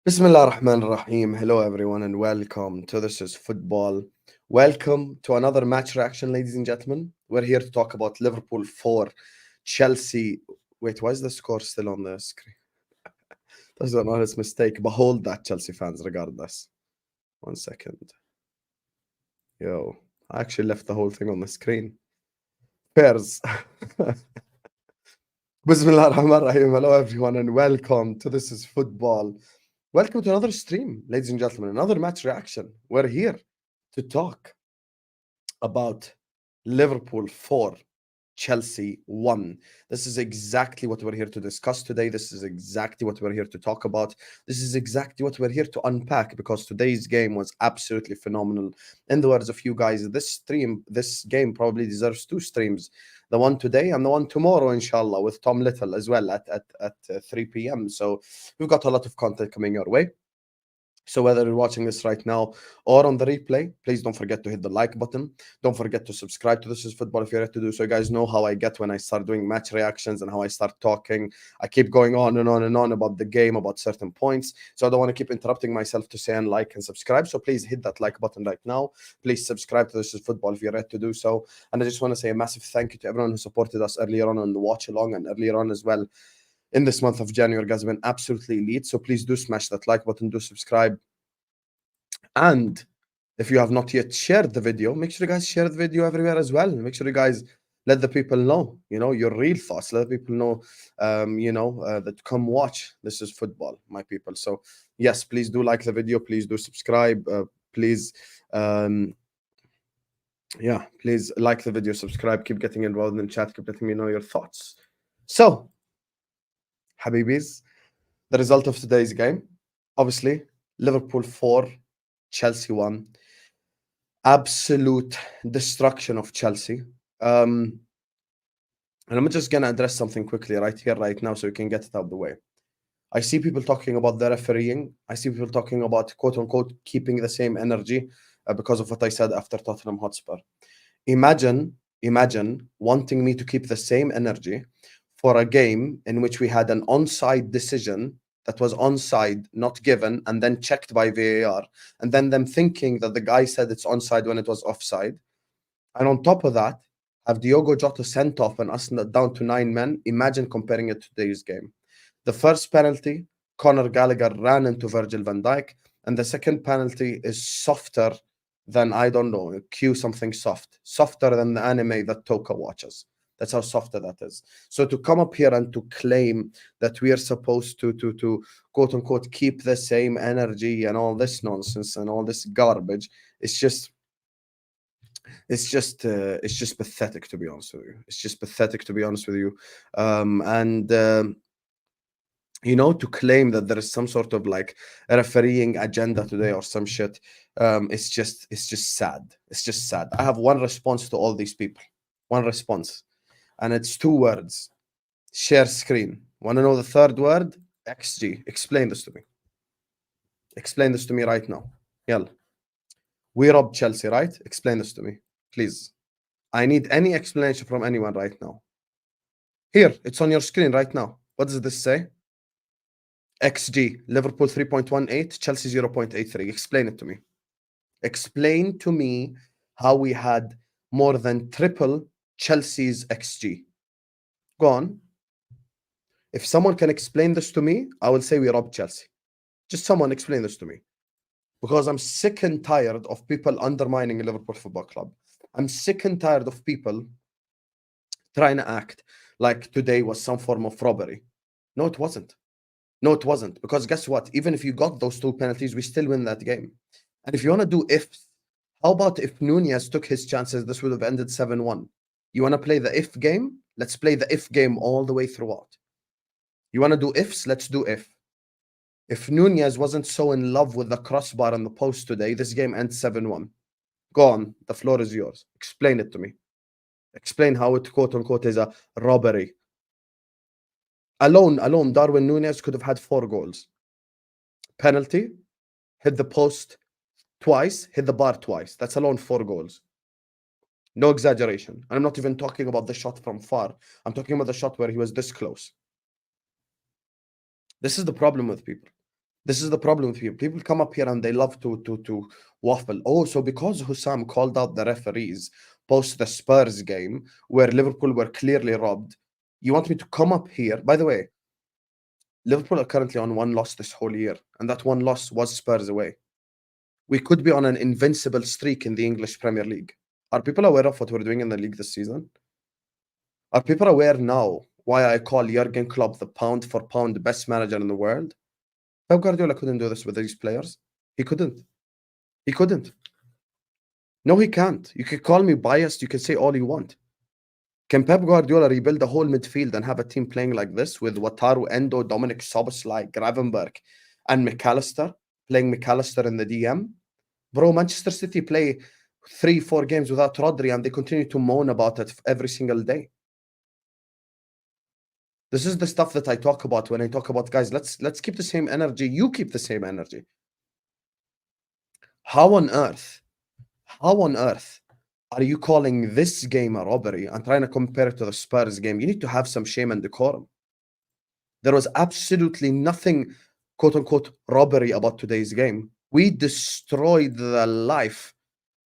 Bismillah ar-Rahman ar-Rahim. Hello, everyone, and welcome to This is Football. Welcome to another match reaction, ladies and gentlemen. We're here to talk about Liverpool 4, Chelsea. Wait, why is the score still on the screen? That's an honest mistake. Behold that, Chelsea fans, regardless. 1 second. Yo, I actually left the whole thing on the screen. Pearce. Bismillah ar-Rahman ar-Rahim. Hello, everyone, and welcome to This is Football. Welcome to another stream, ladies and gentlemen, another match reaction. We're here to talk about Liverpool 4, Chelsea 1. This is exactly what we're here to discuss today. This is exactly what we're here to talk about. This is exactly what we're here to unpack, because today's game was absolutely phenomenal. In the words of you guys, this game probably deserves 2 streams. The one today and the one tomorrow, inshallah, with Tom Little as well at 3 p.m. So we've got a lot of content coming your way. So whether you're watching this right now or on the replay, please don't forget to hit the like button. Don't forget to subscribe to This is Football if you're ready to do so. You guys know how I get when I start doing match reactions and how I start talking. I keep going on and on and on about the game, about certain points. So I don't want to keep interrupting myself to say and like and subscribe. So please hit that like button right now. Please subscribe to This is Football if you're ready to do so. And I just want to say a massive thank you to everyone who supported us earlier on the watch along and earlier on as well. In this month of January, guys, have been absolutely elite. So please do smash that like button, do subscribe. And if you have not yet shared the video, make sure you guys share the video everywhere as well. Make sure you guys let the people know, your real thoughts. Let the people know, that come watch This is Football, my people. So yes, please do like the video. Please do subscribe. Please like the video, subscribe, keep getting involved in chat, keep letting me know your thoughts. So, Habibis, the result of today's game, obviously, Liverpool 4, Chelsea 1. Absolute destruction of Chelsea. And I'm just going to address something quickly right here, right now, so we can get it out of the way. I see people talking about the refereeing. I see people talking about, quote-unquote, keeping the same energy because of what I said after Tottenham Hotspur. Imagine wanting me to keep the same energy for a game in which we had an onside decision that was onside, not given, and then checked by VAR, and then them thinking that the guy said it's onside when it was offside. And on top of that, have Diogo Jota sent off and us down to 9 men. Imagine comparing it to today's game. The first penalty, Conor Gallagher ran into Virgil van Dijk, and the second penalty is softer than, I don't know, cue something softer than the anime that Toka watches. That's how softer that is. So to come up here and to claim that we are supposed to quote unquote keep the same energy and all this nonsense and all this garbage, it's just pathetic, to be honest with you. It's just pathetic, to be honest with you. To claim that there is some sort of like a refereeing agenda today or some shit, it's just sad. It's just sad. I have one response to all these people. One response. And it's 2 words. Share screen. Want to know the third word? XG. Explain this to me. Explain this to me right now. Yalla. We robbed Chelsea, right? Explain this to me, please. I need any explanation from anyone right now. Here, it's on your screen right now. What does this say? XG. Liverpool 3.18, Chelsea 0.83. Explain it to me. Explain to me how we had more than triple Chelsea's XG. Go on. If someone can explain this to me, I will say we robbed Chelsea. Just someone explain this to me. Because I'm sick and tired of people undermining Liverpool Football Club. I'm sick and tired of people trying to act like today was some form of robbery. No, it wasn't. No, it wasn't. Because guess what? Even if you got those 2 penalties, we still win that game. And if you want to do ifs, how about if Nunez took his chances, this would have ended 7-1. You want to play the if game? Let's play the if game all the way throughout. You want to do ifs? Let's do if. If Nunez wasn't so in love with the crossbar and the post today, this game ends 7-1. Go on. The floor is yours. Explain it to me. Explain how it, quote unquote, is a robbery. Alone, Darwin Nunez could have had 4 goals. Penalty, hit the post twice, hit the bar twice. That's alone 4 goals. No exaggeration. I'm not even talking about the shot from far. I'm talking about the shot where he was this close. This is the problem with people. This is the problem with people. People come up here and they love to waffle. Oh, so because Hussam called out the referees post the Spurs game where Liverpool were clearly robbed, you want me to come up here? By the way, Liverpool are currently on one loss this whole year, and that one loss was Spurs away. We could be on an invincible streak in the English Premier League. Are people aware of what we're doing in the league this season? Are people aware now why I call Jurgen Klopp the pound for pound best manager in the world? Pep Guardiola couldn't do this with these players. He couldn't. He couldn't. No, he can't. You can call me biased. You can say all you want. Can Pep Guardiola rebuild the whole midfield and have a team playing like this with Wataru, Endo, Dominic Szoboszlai, Gravenberch, and McAllister, playing McAllister in the DM? Bro, Manchester City play 3-4 games without Rodri and they continue to moan about it every single day. This is the stuff that I talk about when I talk about, guys, let's keep the same energy. You keep the same energy. How on earth are you calling this game a robbery and trying to compare it to the Spurs game? You need to have some shame and decorum. There was absolutely nothing, quote unquote, robbery about today's game. We destroyed the life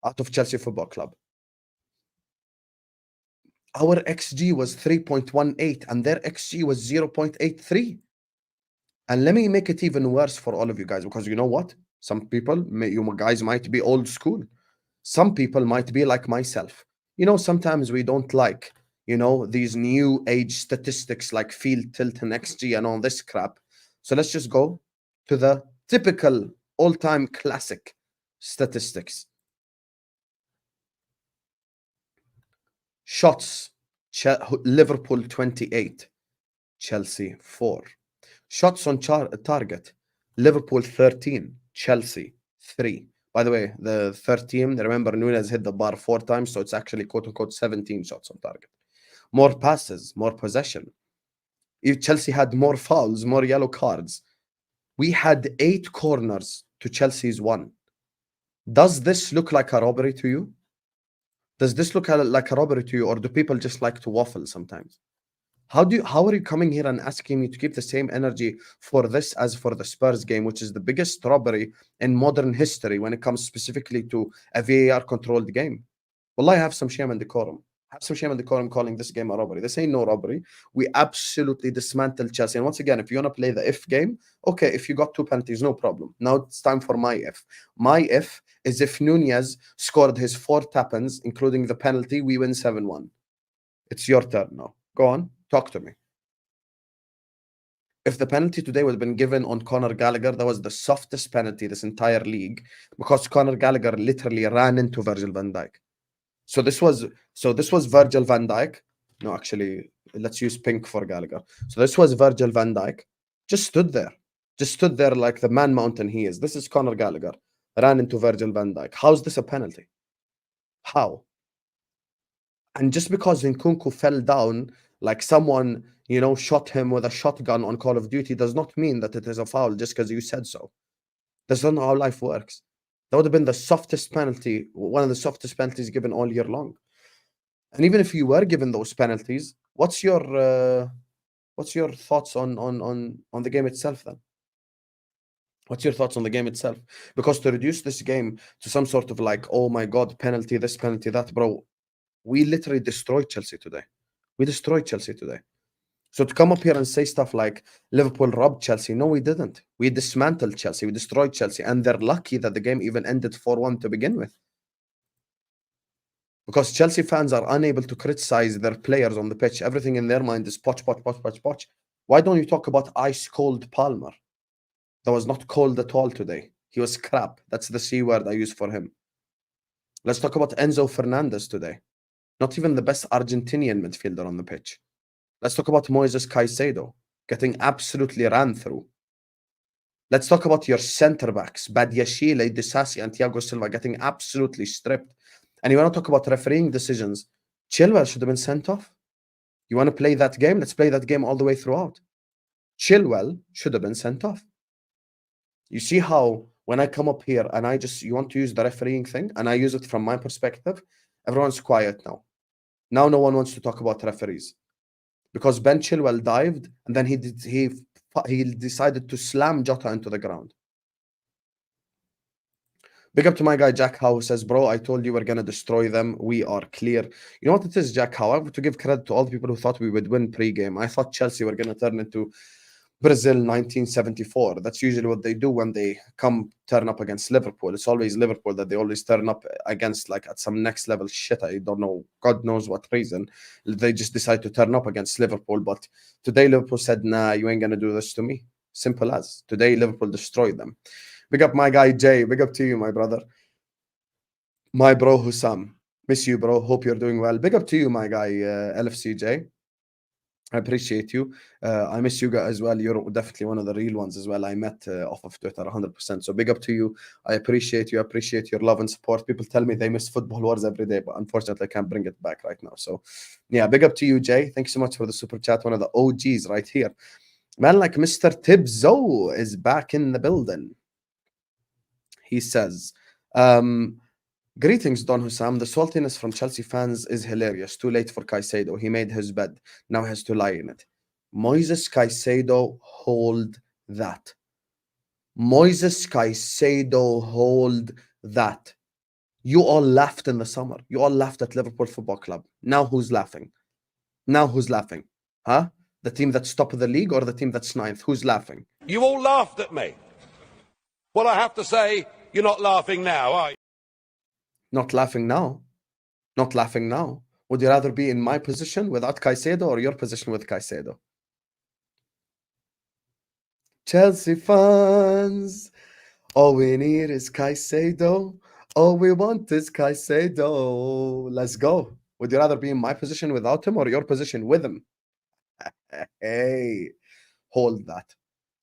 out of Chelsea Football Club. Our XG was 3.18 and their XG was 0.83. And let me make it even worse for all of you guys, because you know what? Some people, you guys might be old school. Some people might be like myself. You know, sometimes we don't like, you know, these new age statistics like field tilt and XG and all this crap. So let's just go to the typical all-time classic statistics. Shots, Liverpool 28, Chelsea 4. Shots on target, Liverpool 13, Chelsea 3. By the way, the 13, remember Nunez hit the bar 4 times, so it's actually quote-unquote 17 shots on target. More passes, more possession. If Chelsea had more fouls, more yellow cards. We had 8 corners to Chelsea's 1. Does this look like a robbery to you? Does this look like a robbery to you, or do people just like to waffle sometimes? How are you coming here and asking me to keep the same energy for this as for the Spurs game, which is the biggest robbery in modern history when it comes specifically to a VAR controlled game? Well, I have some shame and decorum. Have some shame and decorum calling this game a robbery. This ain't no robbery. We absolutely dismantled Chelsea. And once again, if you want to play the if game, okay, if you got 2 penalties, no problem. Now it's time for my if. My if is if Nunez scored his 4 tap-ins, including the penalty, we win 7-1. It's your turn now. Go on, talk to me. If the penalty today would have been given on Conor Gallagher, that was the softest penalty this entire league, because Conor Gallagher literally ran into Virgil van Dijk. So this was Virgil van Dijk. No, actually, let's use pink for Gallagher. So this was Virgil van Dijk. Just stood there like the man mountain he is. This is Conor Gallagher. Ran into Virgil van Dijk. How's this a penalty? How? And just because Nkunku fell down, like someone, you know, shot him with a shotgun on Call of Duty, does not mean that it is a foul just because you said so. That's not how life works. That would have been the softest penalty, one of the softest penalties given all year long. And even if you were given those penalties, what's your thoughts on the game itself then? What's your thoughts on the game itself? Because to reduce this game to some sort of like, oh my God, penalty this, penalty that, bro, we literally destroyed Chelsea today. We destroyed Chelsea today. So to come up here and say stuff like Liverpool robbed Chelsea, no, we didn't. We dismantled Chelsea. We destroyed Chelsea. And they're lucky that the game even ended 4-1 to begin with. Because Chelsea fans are unable to criticize their players on the pitch. Everything in their mind is poch, poch, poch, poch, poch. Why don't you talk about ice-cold Palmer? That was not cold at all today. He was crap. That's the C word I use for him. Let's talk about Enzo Fernandez today. Not even the best Argentinian midfielder on the pitch. Let's talk about Moises Caicedo getting absolutely ran through. Let's talk about your centre-backs, Badiashile, Disasi, and Thiago Silva getting absolutely stripped. And you want to talk about refereeing decisions, Chilwell should have been sent off. You want to play that game? Let's play that game all the way throughout. Chilwell should have been sent off. You see how when I come up here and you want to use the refereeing thing, and I use it from my perspective, everyone's quiet now. Now no one wants to talk about referees. Because Ben Chilwell dived, and then he he decided to slam Jota into the ground. Big up to my guy Jack Howe, who says, bro, I told you we're going to destroy them. We are clear. You know what it is, Jack Howe? I have to give credit to all the people who thought we would win pre-game. I thought Chelsea were going to turn into Brazil 1974. That's usually what they do when they turn up against Liverpool. It's always Liverpool that they always turn up against, like at some next level shit. I don't know, God knows what reason. They just decide to turn up against Liverpool. But today Liverpool said, nah, you ain't going to do this to me. Simple as. Today Liverpool destroyed them. Big up my guy Jay. Big up to you, my brother. My bro Hussam. Miss you, bro. Hope you're doing well. Big up to you, my guy LFCJ. I appreciate you. I miss you guys as well. You're definitely one of the real ones as well. I met off of Twitter 100%. So big up to you. I appreciate you. I appreciate your love and support. People tell me they miss Football Wars every day, but unfortunately I can't bring it back right now. So yeah, big up to you, Jay. Thank you so much for the super chat. One of the OGs right here. Man like Mr. Tibzo is back in the building. He says, greetings, Don Hussam. The saltiness from Chelsea fans is hilarious. Too late for Caicedo. He made his bed. Now has to lie in it. Moises Caicedo, hold that. Moises Caicedo, hold that. You all laughed in the summer. You all laughed at Liverpool Football Club. Now who's laughing? Now who's laughing? Huh? The team that's top of the league or the team that's ninth? Who's laughing? You all laughed at me. Well, I have to say, you're not laughing now, are you? Not laughing now. Not laughing now. Would you rather be in my position without Caicedo or your position with Caicedo? Chelsea fans, all we need is Caicedo. All we want is Caicedo. Let's go. Would you rather be in my position without him or your position with him? Hey, hold that.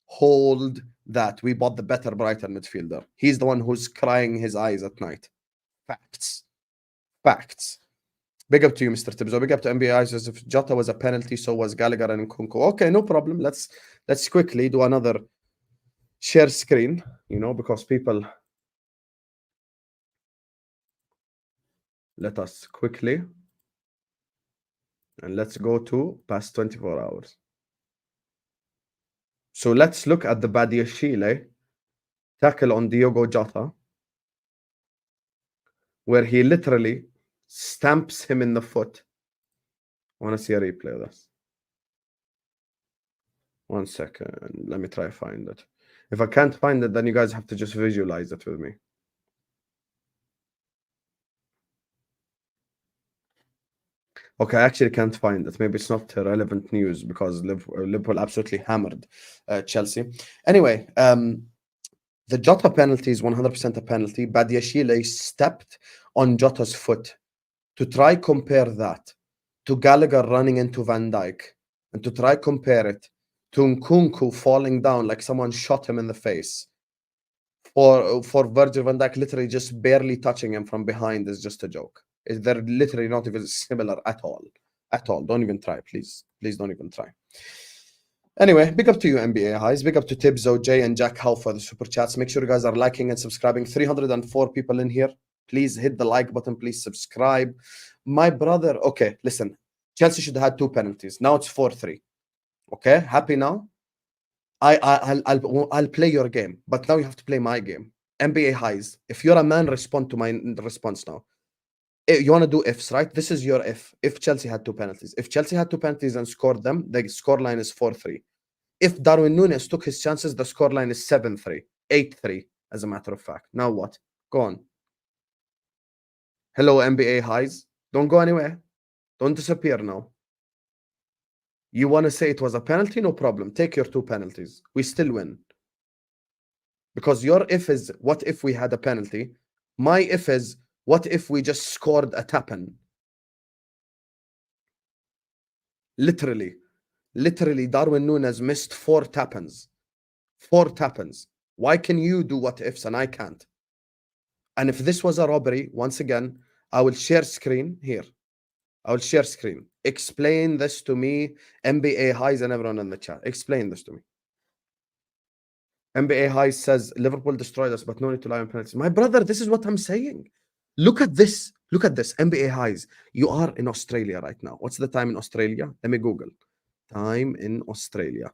Hold that. We bought the better Brighton midfielder. He's the one who's crying his eyes at night. Facts. Facts. Big up to you, Mr. Tibzo. Big up to NBA Eyes. As if Jota was a penalty, so was Gallagher and Nkunku. Okay, no problem. Let's quickly do another share screen, because people... Let us quickly... And let's go to past 24 hours. So let's look at the Badiashile tackle on Diogo Jota, where he literally stamps him in the foot. I want to see a replay of this. 1 second. Let me try to find it. If I can't find it, then you guys have to just visualize it with me. Okay, I actually can't find it. Maybe it's not relevant news because Liverpool absolutely hammered Chelsea. Anyway, the Jota penalty is 100% a penalty. Badiashile stepped on Jota's foot. To try compare that to Gallagher running into Van Dijk and to try compare it to Nkunku falling down like someone shot him in the face, for Virgil van Dijk literally just barely touching him from behind is just a joke. They're literally not even similar at all. At all. Don't even try, please. Please don't even try. Anyway, big up to you, NBA Highs. Big up to Tibzo, Jay, and Jack Howe for the super chats. Make sure you guys are liking and subscribing. 304 people in here. Please hit the like button. Please subscribe. My brother, okay, listen. Chelsea should have had 2 penalties. Now it's 4-3. Okay, happy now? I'll play your game, but now you have to play my game. NBA Highs. If you're a man, respond to my response now. You want to do ifs, right? This is your if. If Chelsea had 2 penalties. If Chelsea had 2 penalties and scored them, the scoreline is 4-3. If Darwin Nunez took his chances, the scoreline is 7-3. 8-3, as a matter of fact. Now what? Go on. Hello, NBA Highs. Don't go anywhere. Don't disappear now. You want to say it was a penalty? No problem. Take your 2 penalties. We still win. Because your if is, what if we had a penalty? My if is, what if we just scored a tap-in? Literally, Darwin Nunez missed 4 tap-ins. 4 tap-ins. Why can you do what ifs and I can't? And if this was a robbery, once again, I will share screen here. I will share screen. Explain this to me, NBA Highs and everyone in the chat. Explain this to me. NBA Highs says, Liverpool destroyed us, but no need to lie on penalties. My brother, this is what I'm saying. Look at this. Look at this. NBA Highs. You are in Australia right now. What's the time in Australia? Let me Google. Time in Australia.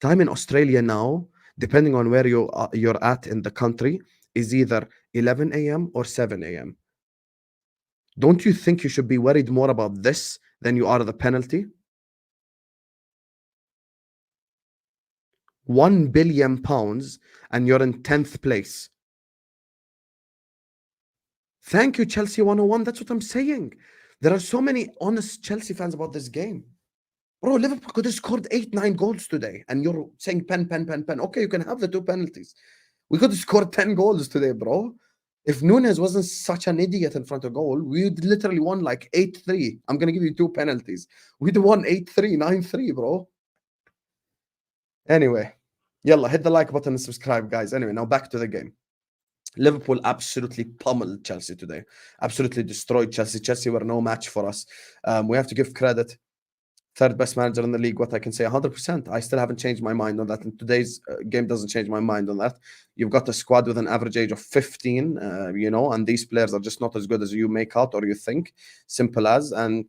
Time in Australia now, depending on where you're at in the country, is either 11 a.m. or 7 a.m. Don't you think you should be worried more about this than you are the penalty? £1 billion and you're in 10th place. Thank you, Chelsea 101. That's what I'm saying. There are so many honest Chelsea fans about this game. Bro, Liverpool could have scored 8-9 goals today, and you're saying pen. Okay, you can have the 2 penalties. We could have scored 10 goals today, bro. If Nunez wasn't such an idiot in front of goal, we'd literally won like 8-3. I'm going to give you 2 penalties. We'd won 8-3, 9-3, bro. Anyway, yalla, hit the like button and subscribe, guys. Anyway, now back to the game. Liverpool absolutely pummeled Chelsea today. Absolutely destroyed Chelsea. Chelsea were no match for us. We have to give credit. Third best manager in the league, what I can say 100%. I still haven't changed my mind on that. And today's game doesn't change my mind on that. You've got a squad with an average age of 15, and these players are just not as good as you make out or you think. Simple as. And,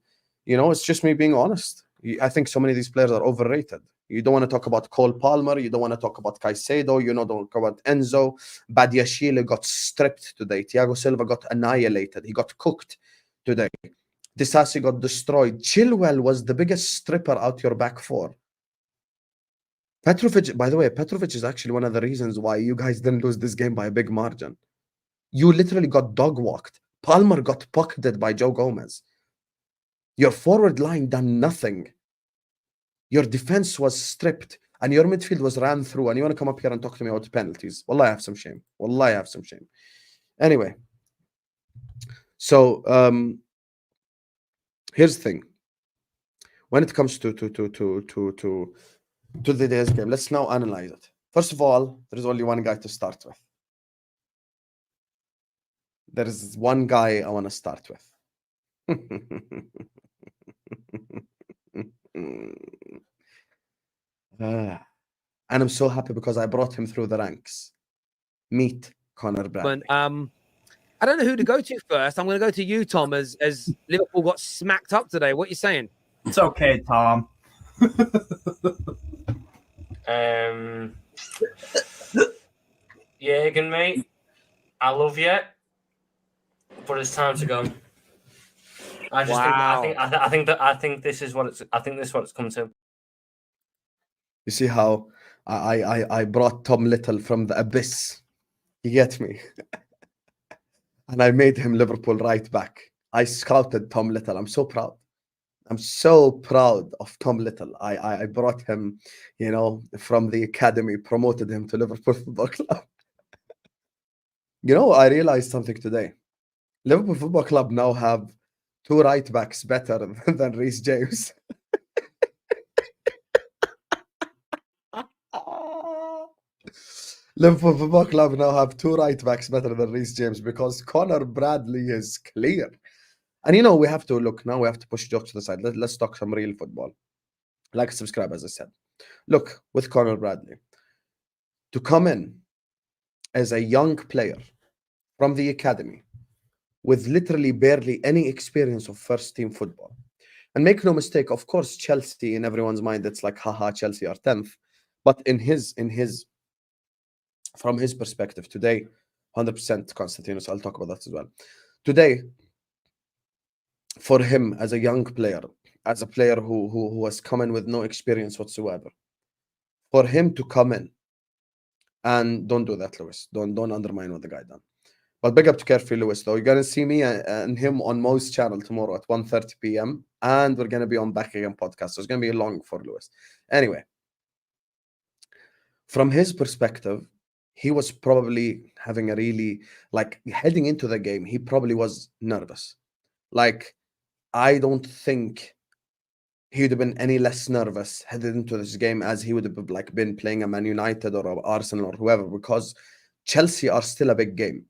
it's just me being honest. I think so many of these players are overrated. You don't want to talk about Cole Palmer. You don't want to talk about Caicedo. Don't talk about Enzo. Badiashile got stripped today. Thiago Silva got annihilated. He got cooked today. Disasi got destroyed. Chilwell was the biggest stripper out your back four. Petrovic, by the way, Petrovic is actually one of the reasons why you guys didn't lose this game by a big margin. You literally got dog walked. Palmer got pocketed by Joe Gomez. Your forward line done nothing. Your defense was stripped and your midfield was ran through, and you want to come up here and talk to me about penalties. Wallah, I have some shame. Wallah, I have some shame. Anyway, so here's the thing. When it comes to the Diaz game, let's now analyze it. First of all, there is only one guy to start with. There is one guy I want to start with. And I'm so happy because I brought him through the ranks. Meet Conor Bradley. I don't know who to go to first. I'm going to go to you, Tom, as Liverpool got smacked up today. What are you saying? It's okay, Tom. Jürgen, mate, I love you, but it's time to go. I think this is what it's come to. You see how I brought Tom Little from the abyss. You get me? And I made him Liverpool right back. I scouted Tom Little. I'm so proud. I'm so proud of Tom Little. I brought him, from the academy, promoted him to Liverpool Football Club. I realized something today. Liverpool Football Club now have 2 right backs better than Reece James. Liverpool Football Club now have 2 right backs better than Reece James because Conor Bradley is clear. And we have to look now. We have to push jokes to the side. Let's talk some real football. Like, subscribe, as I said. Look, with Conor Bradley, to come in as a young player from the academy with literally barely any experience of first team football. And make no mistake, of course, Chelsea in everyone's mind, it's like, haha, Chelsea are 10th. But from his perspective today, 100% Constantinos, I'll talk about that as well. Today, for him as a young player, as a player who has come in with no experience whatsoever, for him to come in, and don't do that, Lewis. Don't undermine what the guy done. But big up to Carefree Lewis, though. You're going to see me and him on Mo's channel tomorrow at 1:30 p.m. And we're going to be on Back Again podcast. So it's going to be long for Lewis. Anyway, from his perspective, he was probably having a really, heading into the game, he probably was nervous. I don't think he would have been any less nervous headed into this game as he would have been playing a Man United or a Arsenal or whoever, because Chelsea are still a big game.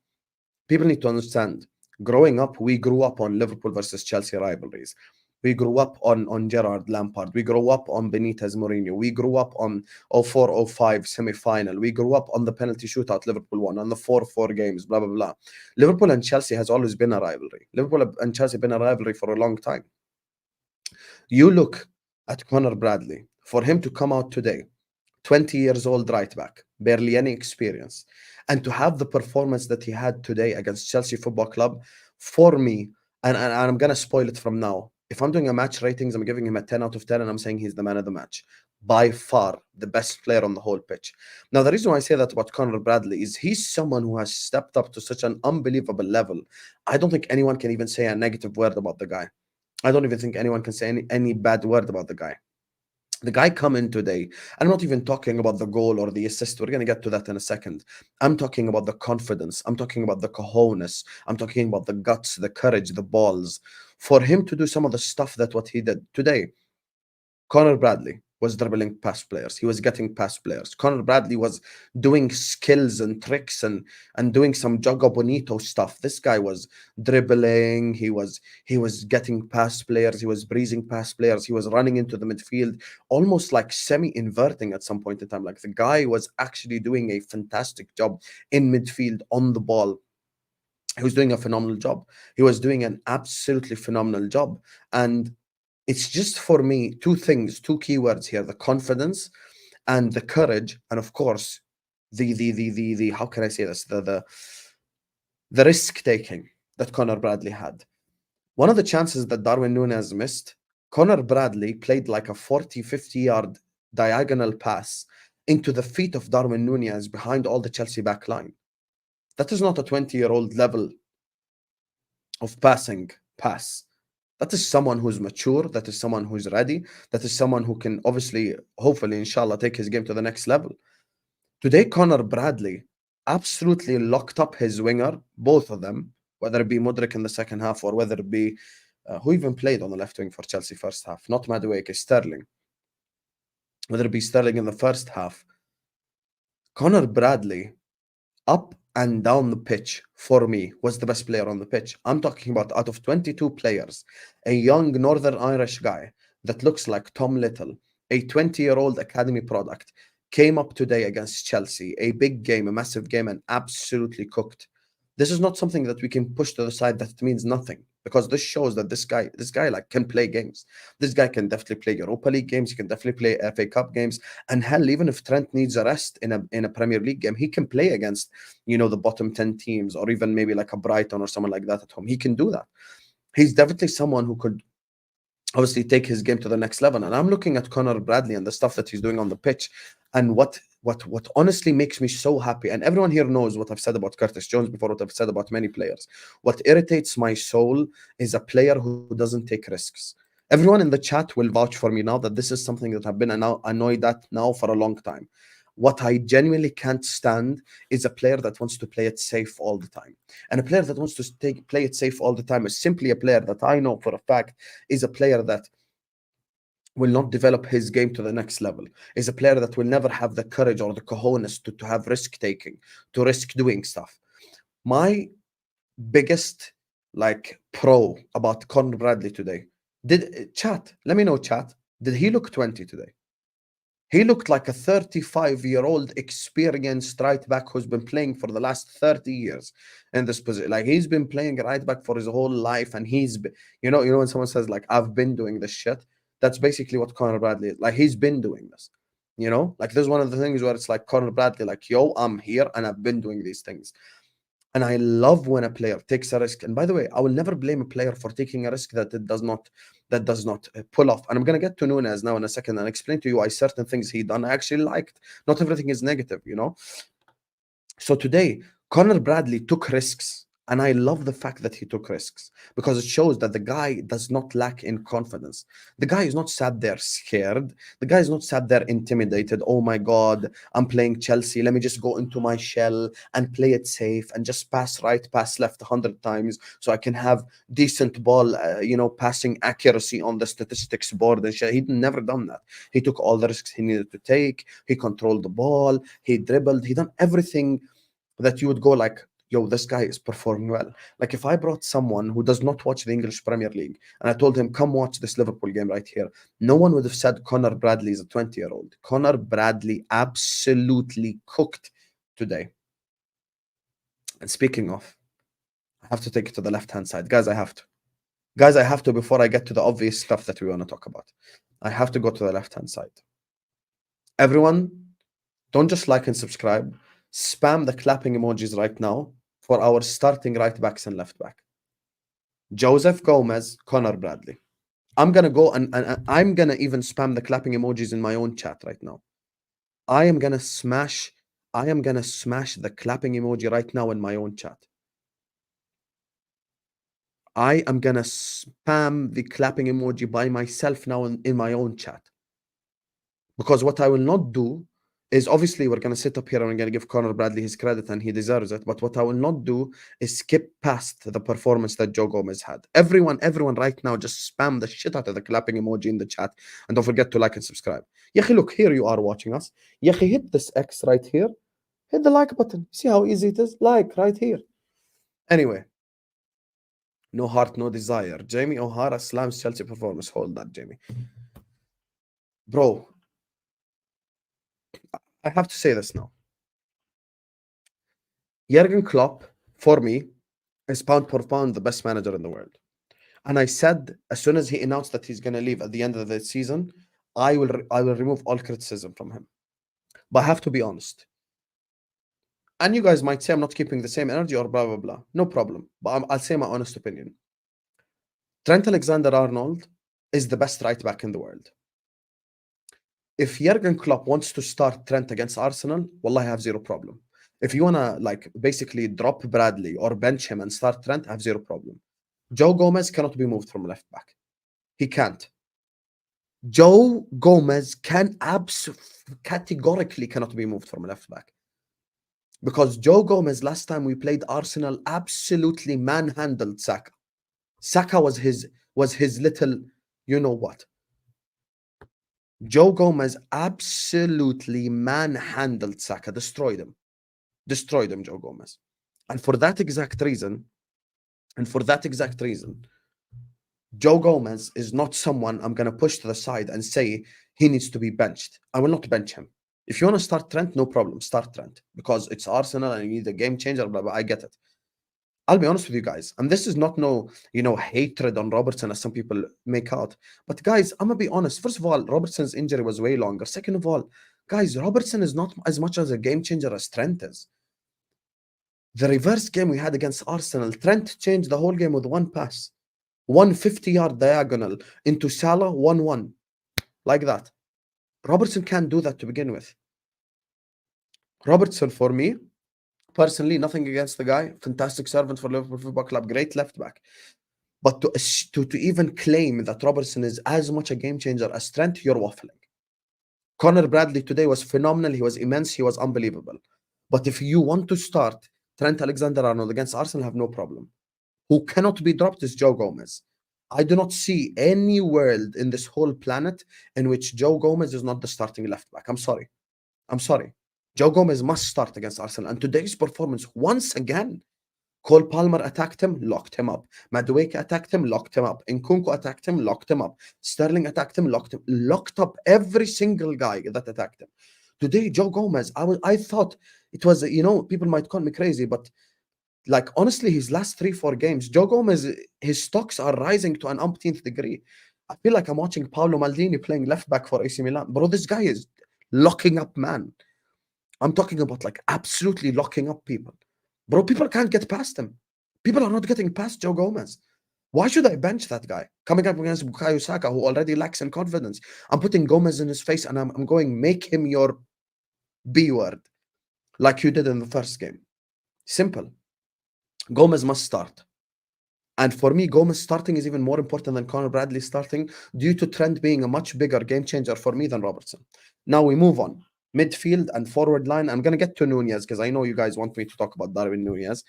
People need to understand, growing up, we grew up on Liverpool versus Chelsea rivalries. We grew up on Gerrard Lampard. We grew up on Benitez Mourinho. We grew up on 04-05 semi-final. We grew up on the penalty shootout Liverpool won, on the 4-4 games, blah, blah, blah. Liverpool and Chelsea has always been a rivalry. Liverpool and Chelsea have been a rivalry for a long time. You look at Conor Bradley, for him to come out today, 20 years old right back, barely any experience. And to have the performance that he had today against Chelsea Football Club, for me, and I'm going to spoil it from now. If I'm doing a match ratings, I'm giving him a 10 out of 10, and I'm saying he's the man of the match. By far, the best player on the whole pitch. Now, the reason why I say that about Conor Bradley is he's someone who has stepped up to such an unbelievable level. I don't think anyone can even say a negative word about the guy. I don't even think anyone can say any bad word about the guy. The guy come in today. I'm not even talking about the goal or the assist. We're going to get to that in a second. I'm talking about the confidence. I'm talking about the cojones. I'm talking about the guts, the courage, the balls. For him to do some of the stuff that what he did today, Conor Bradley was dribbling past players. He was getting past players. Conor Bradley was doing skills and tricks and doing some Jogo Bonito stuff. This guy was dribbling. He was getting past players. He was breezing past players. He was running into the midfield, almost like semi-inverting at some point in time. Like the guy was actually doing a fantastic job in midfield on the ball. He was doing a phenomenal job. He was doing an absolutely phenomenal job. And it's just for me two things, two keywords here: the confidence and the courage, and of course the how can I say this, the risk taking that Conor Bradley had. One of the chances that Darwin Nunez missed, Conor Bradley played like a 40-50 yard diagonal pass into the feet of Darwin Nunez behind all the Chelsea back line. That is not a 20-year-old level of passing pass. That is someone who's mature. That is someone who's ready. That is someone who can obviously, hopefully, inshallah, take his game to the next level. Today, Conor Bradley absolutely locked up his winger, both of them, whether it be Mudryk in the second half or whether it be, who even played on the left wing for Chelsea first half? Not Madueke, Sterling. Whether it be Sterling in the first half. Conor Bradley, up and down the pitch, for me, was the best player on the pitch. I'm talking about out of 22 players, a young Northern Irish guy that looks like Tom Little, a 20-year-old academy product, came up today against Chelsea, a big game, a massive game, and absolutely cooked. This is not something that we can push to the side that it means nothing, because this shows that this guy like can play games. This guy can definitely play Europa League games. He can definitely play FA Cup games. And hell, even if Trent needs a rest in a Premier League game, he can play against, the bottom 10 teams, or even maybe like a Brighton or someone like that at home. He can do that. He's definitely someone who could obviously take his game to the next level. And I'm looking at Conor Bradley and the stuff that he's doing on the pitch, and what honestly makes me so happy. And everyone here knows what I've said about Curtis Jones before, what I've said about many players. What irritates my soul is a player who doesn't take risks. Everyone in the chat will vouch for me now that this is something that I've been annoyed at now for a long time. What I genuinely can't stand is a player that wants to play it safe all the time. And a player that wants to play it safe all the time is simply a player that I know for a fact is a player that will not develop his game to the next level, is a player that will never have the courage or the cojones to have risk taking, to risk doing stuff. My biggest pro about Conor Bradley today, let me know, chat, did he look 20 today? He looked like a 35-year-old experienced right back who's been playing for the last 30 years in this position. Like, he's been playing right back for his whole life, and he's been, when someone says like, I've been doing this shit, that's basically what Conor Bradley is. Like, he's been doing this. Like, there's one of the things where it's like Conor Bradley, like, yo, I'm here and I've been doing these things. And I love when a player takes a risk. And by the way, I will never blame a player for taking a risk that does not pull off. And I'm going to get to Nunez now in a second and explain to you why certain things he done I actually liked. Not everything is negative, So today, Conor Bradley took risks. And I love the fact that he took risks, because it shows that the guy does not lack in confidence. The guy is not sat there scared. The guy is not sat there intimidated. Oh my God, I'm playing Chelsea. Let me just go into my shell and play it safe and just pass right, pass left 100 times so I can have decent ball, passing accuracy on the statistics board and shit. He'd never done that. He took all the risks he needed to take. He controlled the ball. He dribbled. He done everything that you would go like, yo, this guy is performing well. Like, if I brought someone who does not watch the English Premier League and I told him, come watch this Liverpool game right here, no one would have said Conor Bradley is a 20-year-old. Conor Bradley absolutely cooked today. And speaking of, I have to take it to the left-hand side. Guys, I have to, before I get to the obvious stuff that we want to talk about. I have to go to the left-hand side. Everyone Don't just like and subscribe. Spam the clapping emojis right now for our starting right backs and left back. Joseph Gomez, Connor Bradley. I'm gonna go and I'm gonna even spam the clapping emojis in my own chat right now. I am gonna smash the clapping emoji right now in my own chat. I am gonna spam the clapping emoji by myself now in my own chat. Because what I will not do is, obviously we're gonna sit up here and we're gonna give Connor Bradley his credit and he deserves it. But what I will not do is skip past the performance that Joe Gomez had. Everyone right now, just spam the shit out of the clapping emoji in the chat, and don't forget to like and subscribe. Yahi, look, here you are watching us. Yahi, hit this X right here. Hit the like button. See how easy it is? Like right here. Anyway. No heart, no desire. Jamie O'Hara slams Chelsea performance. Hold that, Jamie. Bro, I have to say this now. Jurgen Klopp, for me, is pound for pound the best manager in the world. And I said, as soon as he announced that he's going to leave at the end of the season, I will remove all criticism from him. But I have to be honest. And you guys might say I'm not keeping the same energy or blah, blah, blah. No problem. But I'll say my honest opinion. Trent Alexander-Arnold is the best right back in the world. If Jurgen Klopp wants to start Trent against Arsenal, I have zero problem. If you want to like basically drop Bradley or bench him and start Trent, I have zero problem. Joe Gomez cannot be moved from left back. He can't. Joe Gomez categorically cannot be moved from left back. Because Joe Gomez, last time we played Arsenal, absolutely manhandled Saka. Saka was his little, you know what. Joe Gomez absolutely manhandled Saka, destroyed him, Joe Gomez. And for that exact reason, Joe Gomez is not someone I'm going to push to the side and say he needs to be benched. I will not bench him. If you want to start Trent, no problem, start Trent. Because it's Arsenal and you need a game changer, blah, blah, I get it. I'll be honest with you guys, and this is not no, hatred on Robertson as some people make out. But guys, I'm gonna be honest. First of all, Robertson's injury was way longer. Second of all, guys, Robertson is not as much as a game changer as Trent is. The reverse game we had against Arsenal, Trent changed the whole game with one pass. 150-yard diagonal into Salah, 1-1. Like that. Robertson can't do that to begin with. Robertson, for me, personally, nothing against the guy. Fantastic servant for Liverpool Football Club. Great left back. But to even claim that Robertson is as much a game changer as Trent, you're waffling. Connor Bradley today was phenomenal. He was immense. He was unbelievable. But if you want to start Trent Alexander-Arnold against Arsenal, have no problem. Who cannot be dropped is Joe Gomez. I do not see any world in this whole planet in which Joe Gomez is not the starting left back. I'm sorry. Joe Gomez must start against Arsenal. And today's performance, once again, Cole Palmer attacked him, locked him up. Madueke attacked him, locked him up. Nkunku attacked him, locked him up. Sterling attacked him, locked up every single guy that attacked him. Today, Joe Gomez, I thought it was, people might call me crazy, but like, honestly, his last 3-4 games, Joe Gomez, his stocks are rising to an umpteenth degree. I feel like I'm watching Paolo Maldini playing left back for AC Milan. Bro, this guy is locking up, man. I'm talking about like absolutely locking up people. Bro, people can't get past him. People are not getting past Joe Gomez. Why should I bench that guy? Coming up against Bukayo Saka, who already lacks in confidence. I'm putting Gomez in his face and I'm going, make him your B word. Like you did in the first game. Simple. Gomez must start. And for me, Gomez starting is even more important than Connor Bradley starting due to Trent being a much bigger game changer for me than Robertson. Now we move on. Midfield and forward line. I'm going to get to Nunez because I know you guys want me to talk about Darwin Nunez.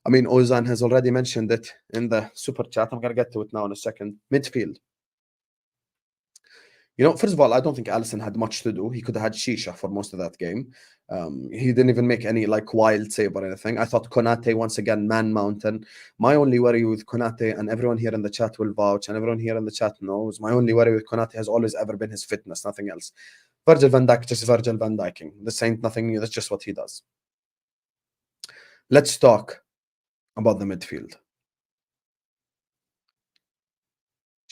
I mean, Ozan has already mentioned it in the super chat. I'm going to get to it now in a second. Midfield. First of all, I don't think Alisson had much to do. He could have had Shisha for most of that game. He didn't even make any like wild save or anything. I thought Konate, once again, man mountain. My only worry with Konate, and everyone here in the chat will vouch, and everyone here in the chat knows, my only worry with Konate has always ever been his fitness, nothing else. Virgil van Dijk, just Virgil van Dijking. This ain't nothing new. That's just what he does. Let's talk about the midfield.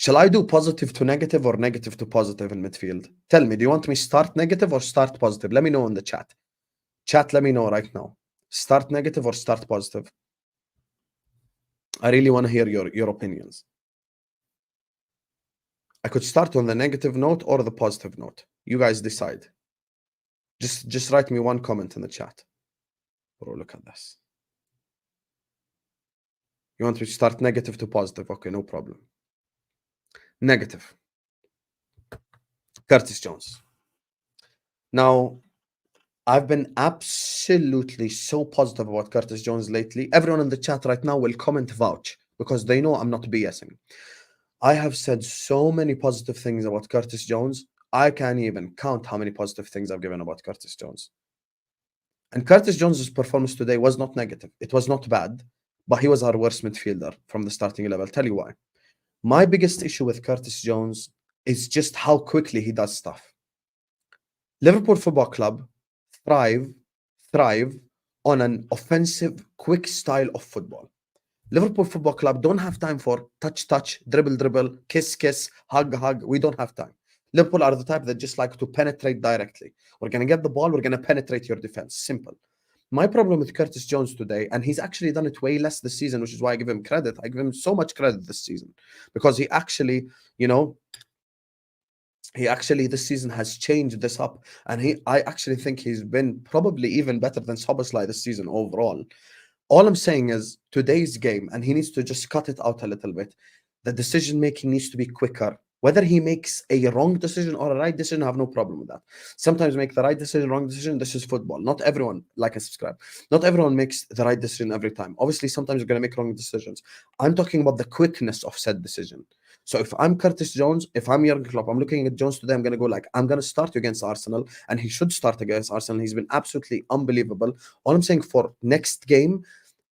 Shall I do positive to negative or negative to positive in midfield? Tell me, do you want me start negative or start positive? Let me know in the chat. Chat, let me know right now. Start negative or start positive? I really want to hear your opinions. I could start on the negative note or the positive note. You guys decide. Just write me one comment in the chat. Bro, look at this. You want me to start negative to positive? Okay, no problem. Negative. Curtis Jones. Now, I've been absolutely so positive about Curtis Jones lately. Everyone in the chat right now will comment vouch because they know I'm not BSing. I have said so many positive things about Curtis Jones. I can't even count how many positive things I've given about Curtis Jones. And Curtis Jones' performance today was not negative. It was not bad, but he was our worst midfielder from the starting level. I'll tell you why. My biggest issue with Curtis Jones is just how quickly he does stuff. Liverpool Football Club thrive on an offensive, quick style of football. Liverpool Football Club don't have time for touch, dribble, kiss, hug. We don't have time. Liverpool are the type that just like to penetrate directly. We're going to get the ball, we're going to penetrate your defense. Simple. My problem with Curtis Jones today, and he's actually done it way less this season, which is why I give him credit. I give him so much credit this season because he actually, this season has changed this up. And I actually think he's been probably even better than Szoboszlai this season overall. All I'm saying is today's game, and he needs to just cut it out a little bit. The decision making needs to be quicker. Whether he makes a wrong decision or a right decision, I have no problem with that. Sometimes make the right decision, wrong decision. This is football. Not everyone, like and subscribe. Not everyone makes the right decision every time. Obviously, sometimes you're going to make wrong decisions. I'm talking about the quickness of said decision. So if I'm Curtis Jones, if I'm Jurgen Klopp, I'm looking at Jones today, I'm going to go like, I'm going to start you against Arsenal, and he should start against Arsenal. He's been absolutely unbelievable. All I'm saying for next game,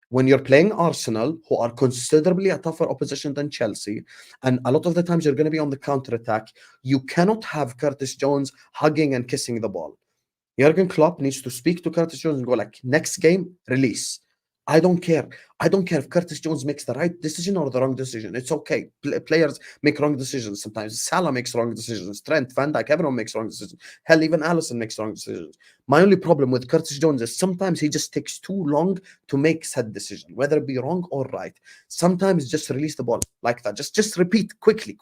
when you're playing Arsenal, who are considerably a tougher opposition than Chelsea, and a lot of the times you're going to be on the counter-attack, you cannot have Curtis Jones hugging and kissing the ball. Jurgen Klopp needs to speak to Curtis Jones and go like, next game, release. I don't care. I don't care if Curtis Jones makes the right decision or the wrong decision. It's okay. Players make wrong decisions sometimes. Salah makes wrong decisions. Trent, Van Dijk, everyone makes wrong decisions. Hell, even Alisson makes wrong decisions. My only problem with Curtis Jones is sometimes he just takes too long to make said decision, whether it be wrong or right. Sometimes just release the ball like that. Just repeat quickly.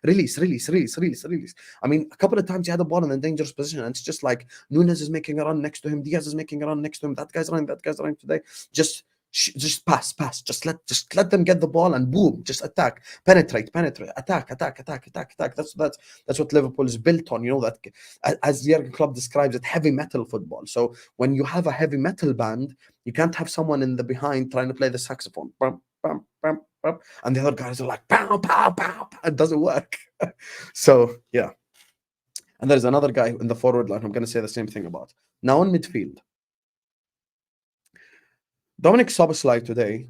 Release. I mean, a couple of times he had the ball in a dangerous position, and it's just like Nunez is making a run next to him. Diaz is making a run next to him. That guy's running today. Just pass. Just let them get the ball and boom, just attack, penetrate, attack. That's what Liverpool is built on. That as Jurgen Klopp describes it, heavy metal football. So when you have a heavy metal band, you can't have someone in the behind trying to play the saxophone, bam, and the other guys are like pow. It doesn't work. So yeah. And there's another guy in the forward line I'm going to say the same thing about. Now in midfield, Dominic Szoboszlai today,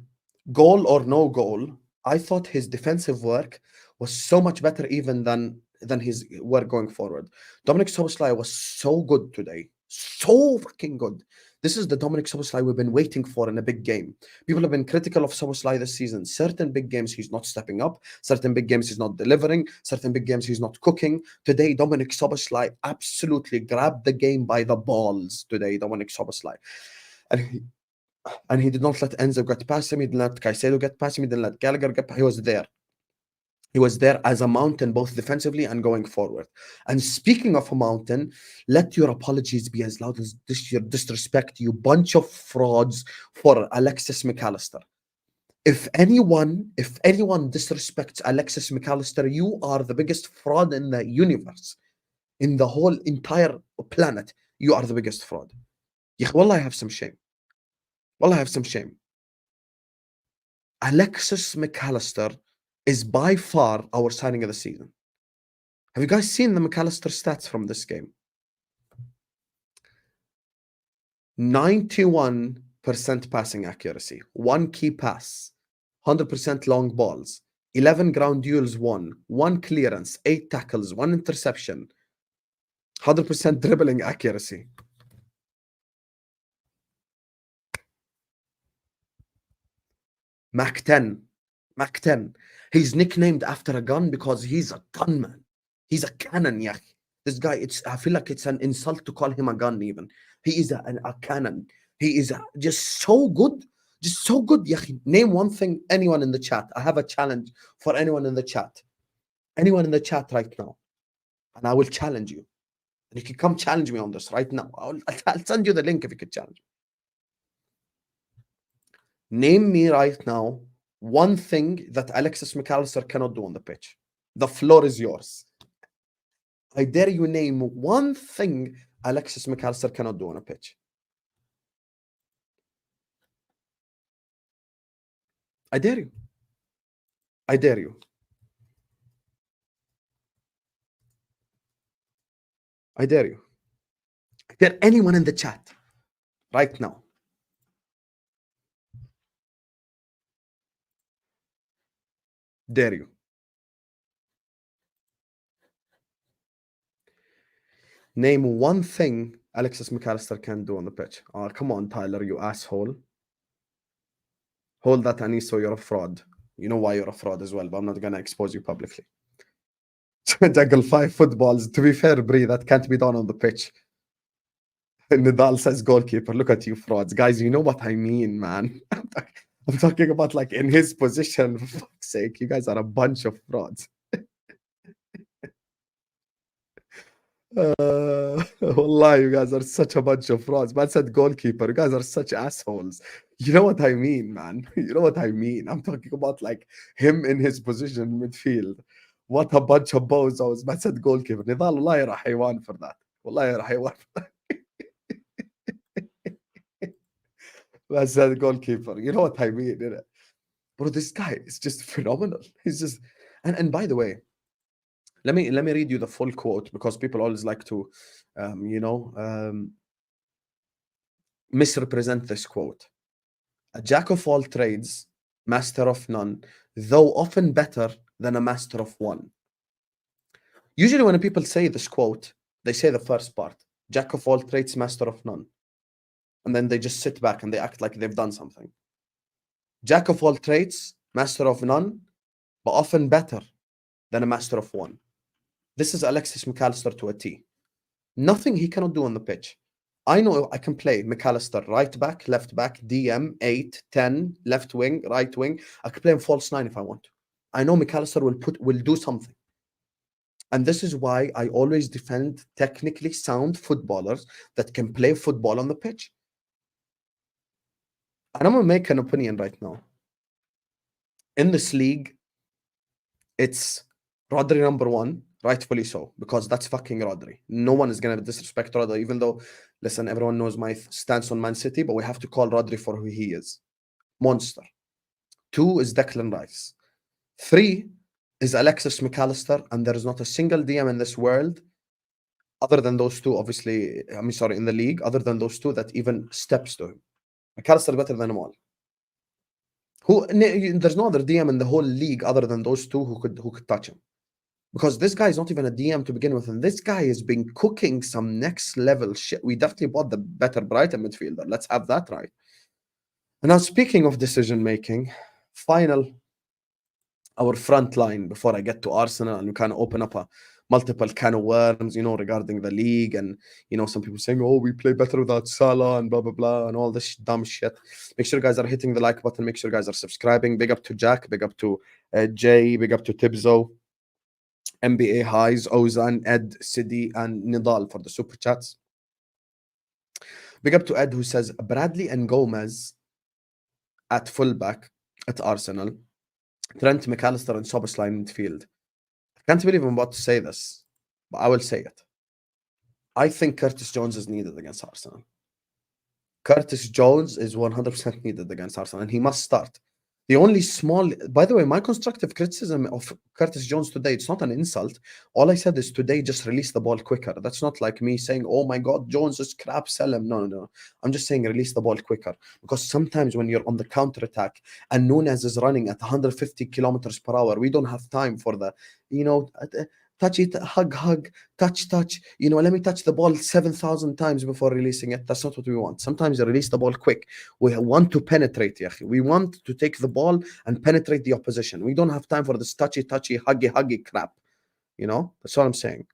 goal or no goal, I thought his defensive work was so much better even than his work going forward. Dominic Szoboszlai was so good today. So fucking good. This is the Dominic Szoboszlai we've been waiting for in a big game. People have been critical of Szoboszlai this season. Certain big games he's not stepping up. Certain big games he's not delivering. Certain big games he's not cooking. Today, Dominic Szoboszlai absolutely grabbed the game by the balls today, Dominic Szoboszlai. And he did not let Enzo get past him. He didn't let Caicedo get past him. He didn't let Gallagher get past him. He was there. He was there as a mountain, both defensively and going forward. And speaking of a mountain, let your apologies be as loud as your disrespect, you bunch of frauds, for Alexis McAllister. If anyone disrespects Alexis McAllister, you are the biggest fraud in the universe. In the whole entire planet, you are the biggest fraud. Wallah, I have some shame. Alexis McAllister is by far our signing of the season. Have you guys seen the McAllister stats from this game? 91% passing accuracy, 1 key pass, 100% long balls, 11 ground duels won, 1 clearance, 8 tackles, 1 interception, 100% dribbling accuracy. Mac 10, Mach 10. He's nicknamed after a gun because he's a gunman. He's a cannon, yeah. This guy, I feel like it's an insult to call him a gun even. He is a cannon. He is just so good. Just so good, yeah. Name one thing, anyone in the chat. I have a challenge for anyone in the chat. Anyone in the chat right now. And I will challenge you. And you can come challenge me on this right now. I'll send you the link if you could challenge me. Name me right now one thing that Alexis McAllister cannot do on the pitch. The floor is yours. I dare you name one thing Alexis McAllister cannot do on a pitch. I dare you. I dare you. I dare you. I dare anyone in the chat right now. Dare you. Name one thing Alexis McAllister can do on the pitch. Oh, come on, Tyler, you asshole. Hold that, Aniso, you're a fraud. You know why you're a fraud as well, but I'm not going to expose you publicly. Juggle 5 footballs. To be fair, Bree, that can't be done on the pitch. Nidal says goalkeeper. Look at you frauds. Guys, you know what I mean, man. I'm talking about like in his position, for fuck's sake. You guys are a bunch of frauds. Wallah, you guys are such a bunch of frauds. Man said goalkeeper. You guys are such assholes. You know what I mean, man. You know what I mean. I'm talking about like him in his position midfield. What a bunch of bozos. Man said goalkeeper. Nidal, والله يا حيوان for that. والله يا حيوان. Man said goalkeeper. You know what I mean, innit? Bro, this guy is just phenomenal. He's just and by the way, let me read you the full quote because people always like to misrepresent this quote. A jack of all trades, master of none, though often better than a master of one. Usually when people say this quote, they say the first part, jack of all trades, master of none. And then they just sit back and they act like they've done something. Jack of all trades, master of none, but often better than a master of one. This is Alexis McAllister to a T. Nothing he cannot do on the pitch. I know I can play McAllister right back, left back, DM, 8, 10, left wing, right wing. I can play him false 9 if I want to. I know McAllister will do something. And this is why I always defend technically sound footballers that can play football on the pitch. And I'm going to make an opinion right now. In this league, it's Rodri number 1, rightfully so, because that's fucking Rodri. No one is going to disrespect Rodri, even though, listen, everyone knows my stance on Man City, but we have to call Rodri for who he is. Monster. 2 is Declan Rice. 3 is Alexis McAllister, and there is not a single DM in this world, other than those two, obviously, in the league, other than those two, that even steps to him. McAllister better than them all. There's no other DM in the whole league other than those two who could touch him. Because this guy is not even a DM to begin with, and this guy has been cooking some next level shit. We definitely bought the better Brighton midfielder. Let's have that right. And now, speaking of decision making, our front line before I get to Arsenal, and we kind of open up a multiple can of worms, regarding the league, and some people saying, oh, we play better without Salah and blah blah blah and all this dumb shit. Make sure you guys are hitting the like button. Make sure you guys are subscribing. Big up to Jack. Big up to Jay. Big up to Tibzo. NBA Highs, Ozan, Ed, Sidi, and Nidal for the super chats. Big up to Ed, who says Bradley and Gomez at fullback at Arsenal, Trent, McAllister, and Szoboszlai in midfield. I can't believe I'm about to say this, but I will say it. I think Curtis Jones is needed against Arsenal. Curtis Jones is 100% needed against Arsenal, and he must start. The only by the way, my constructive criticism of Curtis Jones today, it's not an insult. All I said is today, just release the ball quicker. That's not like me saying, oh my God, Jones is crap, sell him. No. I'm just saying release the ball quicker. Because sometimes when you're on the counter attack and Nunez is running at 150 kilometers per hour, we don't have time for the, touch it, hug, touch. You know, let me touch the ball 7,000 times before releasing it. That's not what we want. Sometimes you release the ball quick. We want to penetrate, ya akhi. We want to take the ball and penetrate the opposition. We don't have time for this touchy, huggy crap. You know, that's what I'm saying.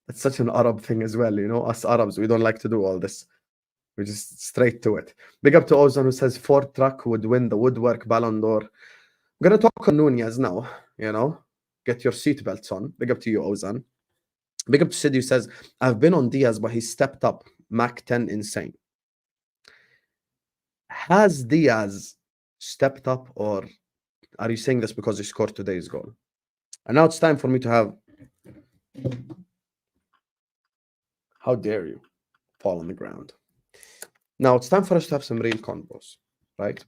That's such an Arab thing as well. You know, us Arabs, we don't like to do all this. We're just straight to it. Big up to Ozan who says Ford truck would win the woodwork Ballon d'Or. I'm going to talk on Nunez now, you know. Get your seatbelts on. Big up to you, Ozan. Big up to Sid who says, I've been on Diaz, but he stepped up. Mac 10 insane. Has Diaz stepped up, or are you saying this because he scored today's goal? And now it's time for me to have... How dare you fall on the ground? Now it's time for us to have some real combos, right?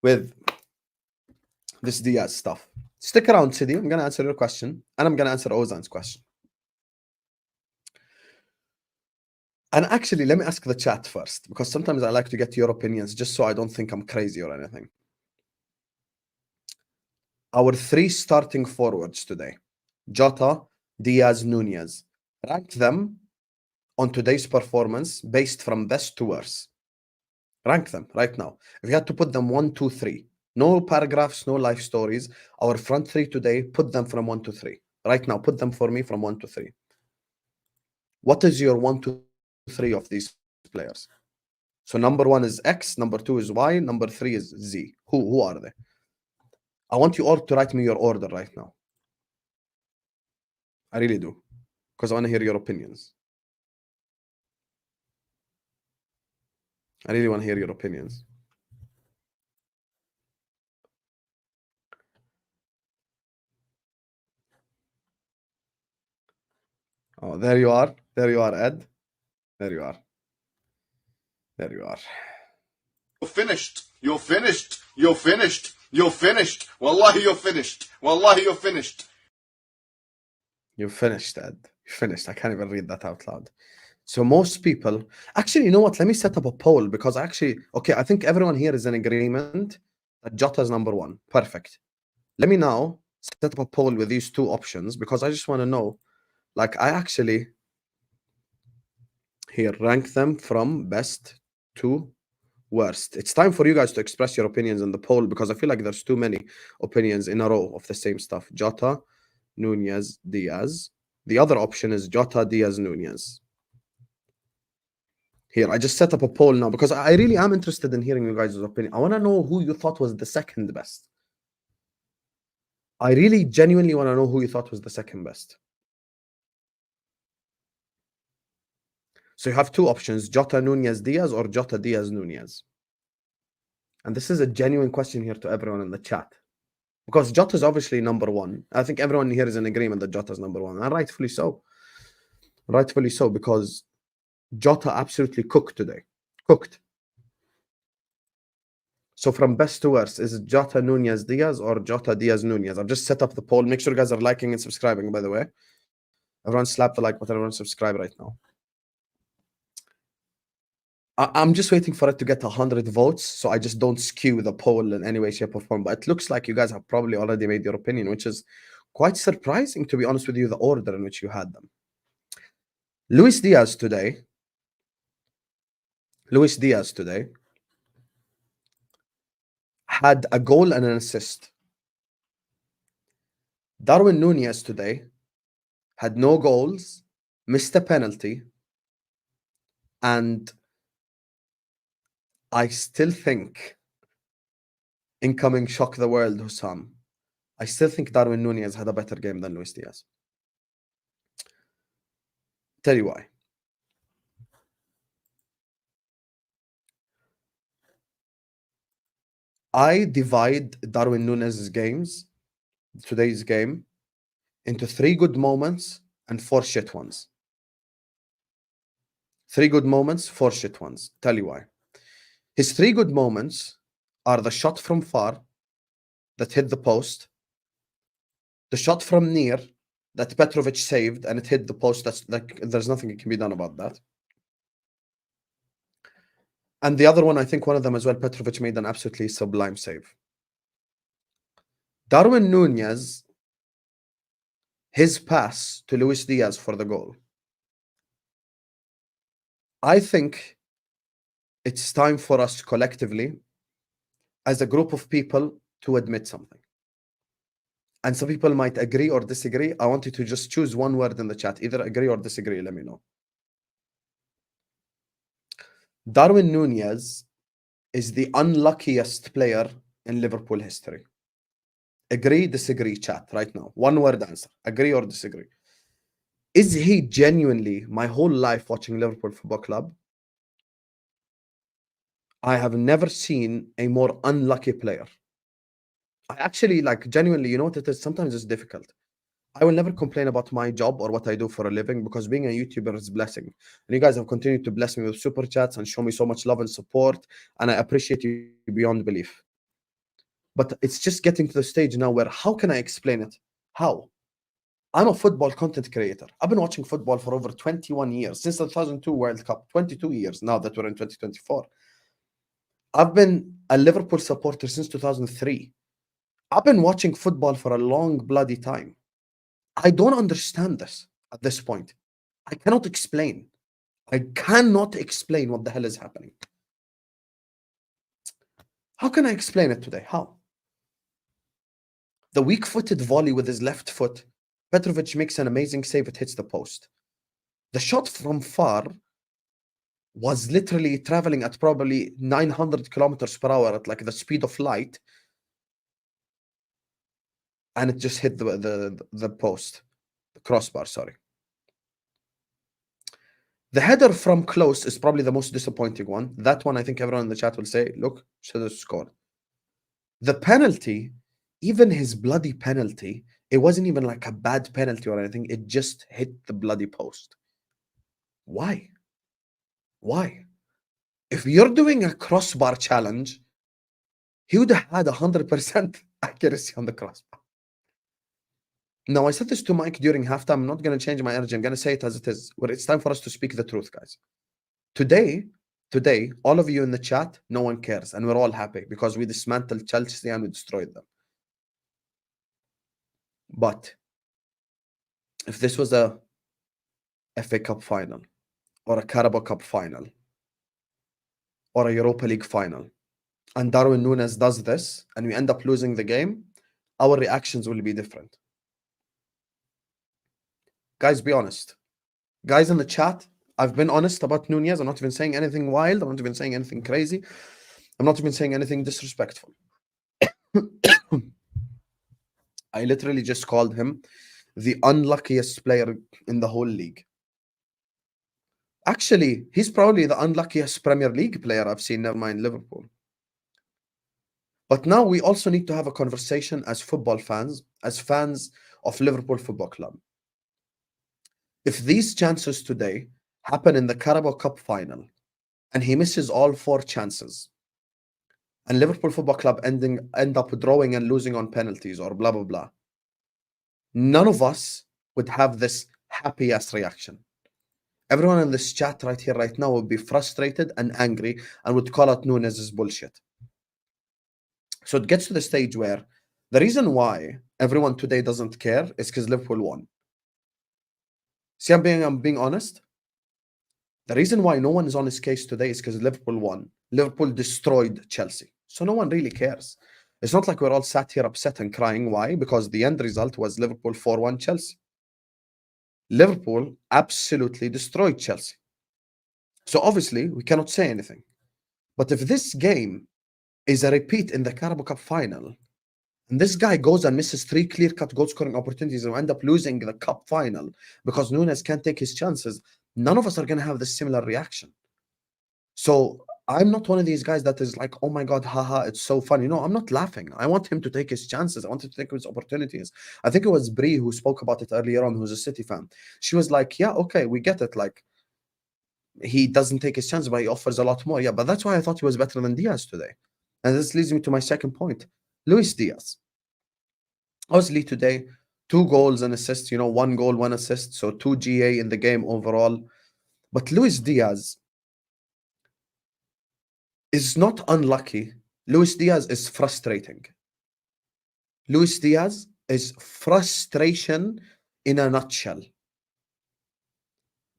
With this Diaz stuff. Stick around, Sidi. I'm going to answer your question, and I'm going to answer Ozan's question. And actually, let me ask the chat first, because sometimes I like to get your opinions just so I don't think I'm crazy or anything. Our 3 starting forwards today, Jota, Diaz, Nunez. Rank them on today's performance based from best to worst. Rank them right now. If you had to put them 1, 2, 3, no paragraphs, no life stories. Our front 3 today, put them from 1 to 3. Right now, put them for me from 1 to 3. What is your 1 to 3 of these players? So number 1 is X, number 2 is Y, number 3 is Z. Who are they? I want you all to write me your order right now. I really do. Because I want to hear your opinions. I really want to hear your opinions. Oh, there you are. There you are, Ed. There you are. There you are. You're finished. You're finished. You're finished. You're finished. Wallahi, you're finished. Wallahi, you're finished. You're finished, Ed. You're finished. I can't even read that out loud. So most people... Actually, you know what? Let me set up a poll because actually... Okay, I think everyone here is in agreement that Jota is number 1. Perfect. Let me now set up a poll with these 2 options because I just want to know... Like, I actually... Here, rank them from best to worst. It's time for you guys to express your opinions in the poll because I feel like there's too many opinions in a row of the same stuff. Jota, Nunez, Diaz. The other option is Jota, Diaz, Nunez. Here, I just set up a poll now because I really am interested in hearing you guys' opinion. I want to know who you thought was the second best. I really genuinely want to know who you thought was the second best. So you have 2 options, Jota, Nunez, Diaz, or Jota, Diaz, Nunez. And this is a genuine question here to everyone in the chat. Because Jota is obviously number 1. I think everyone here is in agreement that Jota is number 1. And rightfully so. Rightfully so, because Jota absolutely cooked today. Cooked. So from best to worst, is it Jota, Nunez, Diaz, or Jota, Diaz, Nunez? I've just set up the poll. Make sure you guys are liking and subscribing, by the way. Everyone slap the like button. Everyone subscribe right now. I'm just waiting for it to get 100 votes, so I just don't skew the poll in any way, shape, or form. But it looks like you guys have probably already made your opinion, which is quite surprising, to be honest with you, the order in which you had them. Luis Diaz today had a goal and an assist. Darwin Nunez today had no goals, missed a penalty, and I still think, incoming shock the world, Hussam, I still think Darwin Nunez had a better game than Luis Diaz. Tell you why. I divide Darwin Nunez's games, today's game, into 3 good moments and 4 shit ones. 3 good moments, 4 shit ones. Tell you why. His 3 good moments are the shot from far that hit the post, the shot from near that Petrovic saved and it hit the post. That's like, there's nothing that can be done about that. And the other one, I think one of them as well, Petrovic made an absolutely sublime save. Darwin Nunez, his pass to Luis Diaz for the goal. I think it's time for us collectively, as a group of people, to admit something. And some people might agree or disagree. I want you to just choose one word in the chat. Either agree or disagree. Let me know. Darwin Nunez is the unluckiest player in Liverpool history. Agree, disagree, chat right now. One word answer. Agree or disagree. Is he genuinely, my whole life watching Liverpool Football Club, I have never seen a more unlucky player. I actually, like, genuinely, you know what it is? Sometimes it's difficult. I will never complain about my job or what I do for a living, because being a YouTuber is a blessing. And you guys have continued to bless me with super chats and show me so much love and support. And I appreciate you beyond belief. But it's just getting to the stage now where, how can I explain it? How? I'm a football content creator. I've been watching football for over 21 years, since the 2002 World Cup, 22 years now that we're in 2024. I've been a Liverpool supporter since 2003. I've been watching football for a long bloody time. I don't understand this at this point. I cannot explain. I cannot explain what the hell is happening. How can I explain it today? How? The weak-footed volley with his left foot. Petrovic makes an amazing save. It hits the post. The shot from far was literally traveling at probably 900 kilometers per hour at like the speed of light. And it just hit the post. The crossbar, sorry. The header from close is probably the most disappointing one. That one, I think everyone in the chat will say, look, should have scored. The penalty, even his bloody penalty, it wasn't even like a bad penalty or anything. It just hit the bloody post. Why? Why? If you're doing a crossbar challenge, he would have had 100% accuracy on the crossbar. Now, I said this to Mike during halftime. I'm not going to change my energy. I'm going to say it as it is. Well, it's time for us to speak the truth, guys. Today, all of you in the chat, no one cares. And we're all happy because we dismantled Chelsea and we destroyed them. But if this was a FA Cup final or a Carabao Cup final or a Europa League final, and Darwin Nunez does this and we end up losing the game, our reactions will be different. Guys, be honest. Guys in the chat, I've been honest about Nunez. I'm not even saying anything wild. I'm not even saying anything crazy. I'm not even saying anything disrespectful. I literally just called him the unluckiest player in the whole league. Actually, he's probably the unluckiest Premier League player I've seen, never mind Liverpool. But now we also need to have a conversation as football fans, as fans of Liverpool Football Club. If these chances today happen in the Carabao Cup final and he misses all 4 chances and Liverpool Football Club end up drawing and losing on penalties or blah, blah, blah, none of us would have this happy-ass reaction. Everyone in this chat right here, right now, would be frustrated and angry and would call out Nunez as bullshit. So it gets to the stage where the reason why everyone today doesn't care is because Liverpool won. See, I'm being honest. The reason why no one is on his case today is because Liverpool won. Liverpool destroyed Chelsea. So no one really cares. It's not like we're all sat here upset and crying. Why? Because the end result was Liverpool 4-1 Chelsea. Liverpool absolutely destroyed Chelsea. So obviously, we cannot say anything. But if this game is a repeat in the Carabao Cup final, and this guy goes and misses 3 clear-cut goal-scoring opportunities and end up losing the cup final because Nunez can't take his chances, none of us are going to have this similar reaction. So I'm not one of these guys that is like, oh my God, haha, it's so funny. No, I'm not laughing. I want him to take his chances. I want him to take his opportunities. I think it was Bree who spoke about it earlier on, who's a City fan. She was like, yeah, okay, we get it. Like, he doesn't take his chances, but he offers a lot more. Yeah, but that's why I thought he was better than Diaz today. And this leads me to my second point. Luis Diaz. Obviously today, 2 goals and assists, 1 goal, 1 assist. So 2 GA in the game overall. But Luis Diaz is not unlucky. Luis Diaz is frustrating. Luis Diaz is frustration in a nutshell.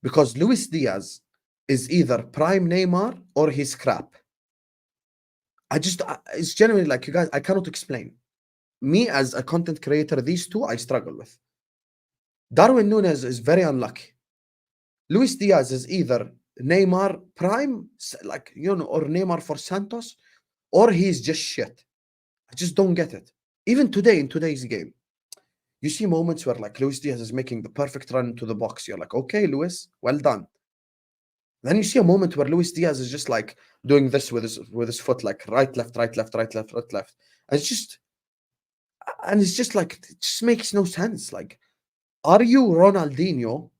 Because Luis Diaz is either prime Neymar or he's crap. It's genuinely like, you guys, I cannot explain. Me as a content creator, these two I struggle with. Darwin Nunez is very unlucky. Luis Diaz is either Neymar prime, like, you know, or Neymar for Santos, or he's just shit. I just don't get it. Even today, in today's game, you see moments where like Luis Diaz is making the perfect run into the box. You're like, okay, Luis, well done. Then you see a moment where Luis Diaz is just like doing this with his foot, like right, left, right, left, right, left, right, left. And it's just like, it just makes no sense. Like, are you Ronaldinho,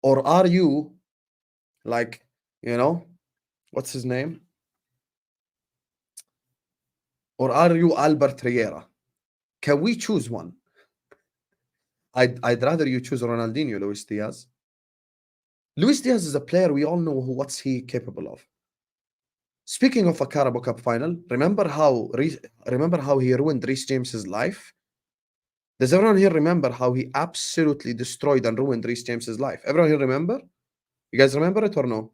or are you like, you know, what's his name? Or are you Albert Riera? Can we choose one? I'd rather you choose Ronaldinho, Luis Diaz. Luis Diaz is a player we all know what's he capable of. Speaking of a Carabao Cup final, remember how he ruined Reece James's life? Does everyone here remember how he absolutely destroyed and ruined Reece James's life? Everyone here remember? You guys remember it or no?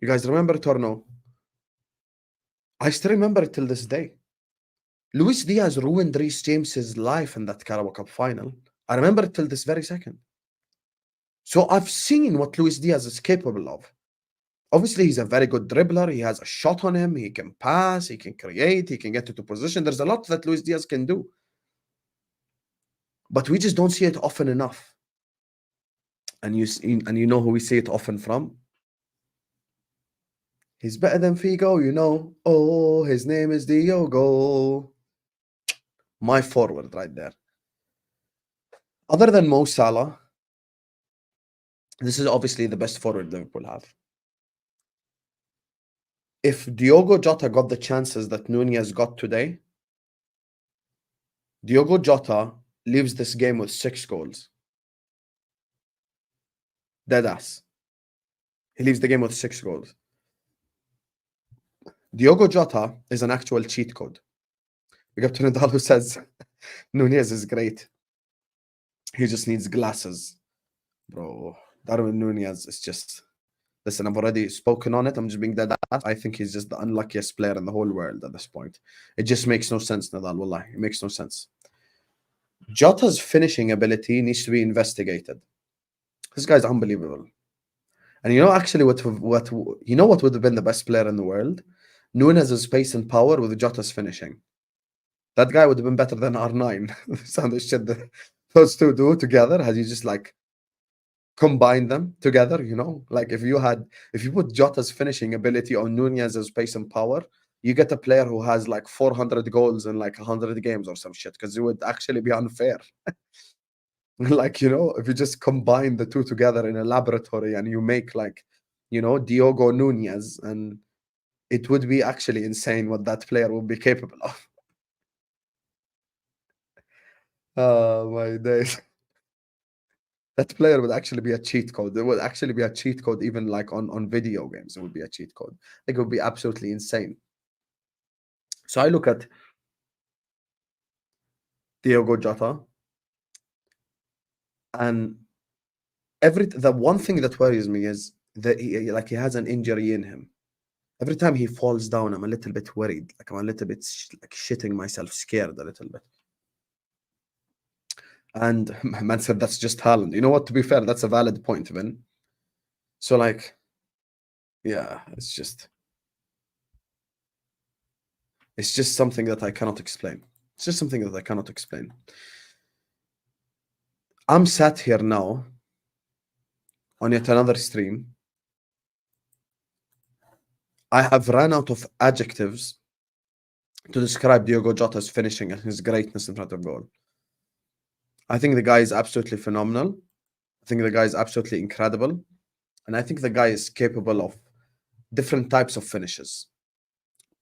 You guys remember it or no? I still remember it till this day. Luis Diaz ruined Reece James's life in that Carabao Cup final. I remember it till this very second. So I've seen what Luis Diaz is capable of. Obviously, he's a very good dribbler. He has a shot on him. He can pass. He can create. He can get into position. There's a lot that Luis Diaz can do. But we just don't see it often enough. And you know who we see it often from? He's better than Figo, you know. Oh, his name is Diogo. My forward right there. Other than Mo Salah, this is obviously the best forward Liverpool have. If Diogo Jota got the chances that Nunez got today, Diogo Jota leaves this game with 6 goals. Deadass. He leaves the game with 6 goals. Diogo Jota is an actual cheat code. Big up to Nadal who says Nunez is great. He just needs glasses. Bro, Darwin Nunez is just... Listen, I've already spoken on it. I'm just being dead ass. I think he's just the unluckiest player in the whole world at this point. It just makes no sense, Nadal. Wallah, it makes no sense. Jota's finishing ability needs to be investigated. This guy's unbelievable. And you know actually what would have been the best player in the world? Nunez's pace and power with Jota's finishing. That guy would have been better than R9. The sound of shit that those two do together, had you just like combine them together, you know, like if you put Jota's finishing ability on Nunez's pace and power, you get a player who has like 400 goals in like 100 games or some shit, because it would actually be unfair. Like, you know, if you just combine the two together in a laboratory and you make like, you know, Diogo Nunez, and it would be actually insane what that player would be capable of. Oh my days. That player would actually be a cheat code. There would actually be a cheat code, even like on video games. It would be a cheat code. Like, it would be absolutely insane. So I look at Diogo Jota, and the one thing that worries me is that he has an injury in him. Every time he falls down, I'm a little bit worried. Like, I'm a little bit like shitting myself, scared a little bit. And man said that's just Haaland. You know what? To be fair, that's a valid point, Vin. So like, yeah, it's just something that I cannot explain. It's just something that I cannot explain. I'm sat here now on yet another stream. I have run out of adjectives to describe Diogo Jota's finishing and his greatness in front of goal. I think the guy is absolutely phenomenal. I think the guy is absolutely incredible. And I think the guy is capable of different types of finishes.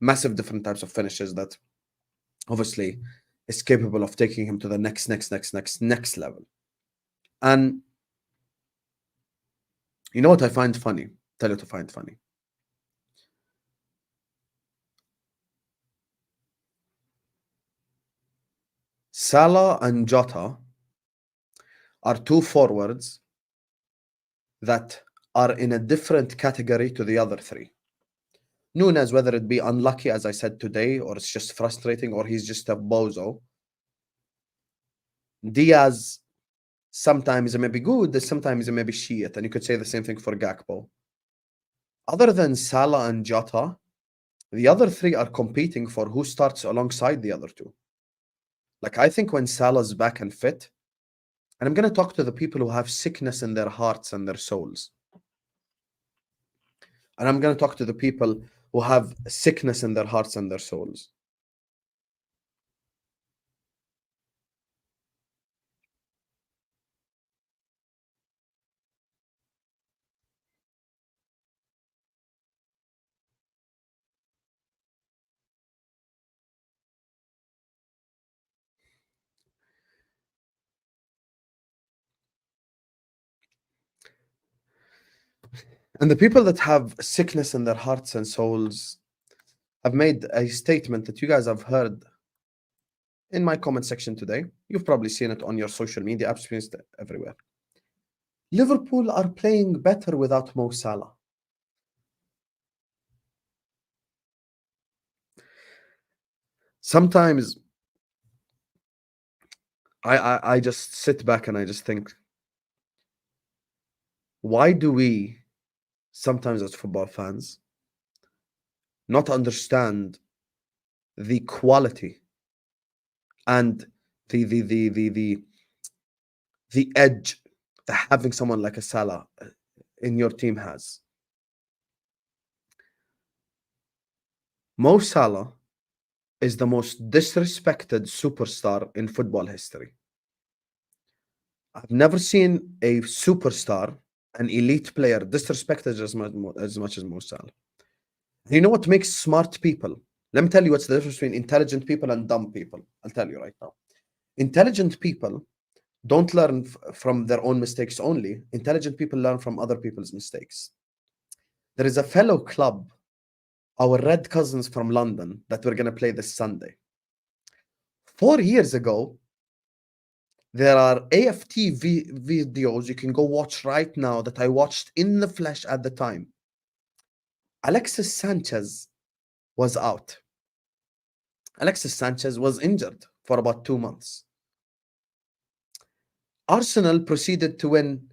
Massive different types of finishes that obviously is capable of taking him to the next level. And you know what I find funny? Tell you to find funny. Salah and Jota are two forwards that are in a different category to the other three. Nunez, whether it be unlucky, as I said today, or it's just frustrating, or he's just a bozo. Diaz, sometimes it may be good, sometimes it may be shit, and you could say the same thing for Gakpo. Other than Salah and Jota, the other three are competing for who starts alongside the other two. Like, I think when Salah's back and fit, and I'm going to talk to the people who have sickness in their hearts and their souls. And I'm going to talk to the people who have sickness in their hearts and their souls. And the people that have sickness in their hearts and souls have made a statement that you guys have heard in my comment section today. You've probably seen it on your social media, I've seen it everywhere. Liverpool are playing better without Mo Salah. Sometimes I just sit back and I just think, why do we sometimes as football fans not understand the quality and the edge that having someone like a Salah in your team has? Mo Salah is the most disrespected superstar in football history. I've never seen a superstar, an elite player, disrespected as much as Mo Salah. You know what makes smart people? Let me tell you what's the difference between intelligent people and dumb people. I'll tell you right now. Intelligent people don't learn from their own mistakes only. Intelligent people learn from other people's mistakes. There is a fellow club, our red cousins from London, that we're going to play this Sunday. 4 years ago, there are AFT videos you can go watch right now that I watched in the flesh at the time. Alexis Sanchez was out. Alexis Sanchez was injured for about 2 months. Arsenal proceeded to win,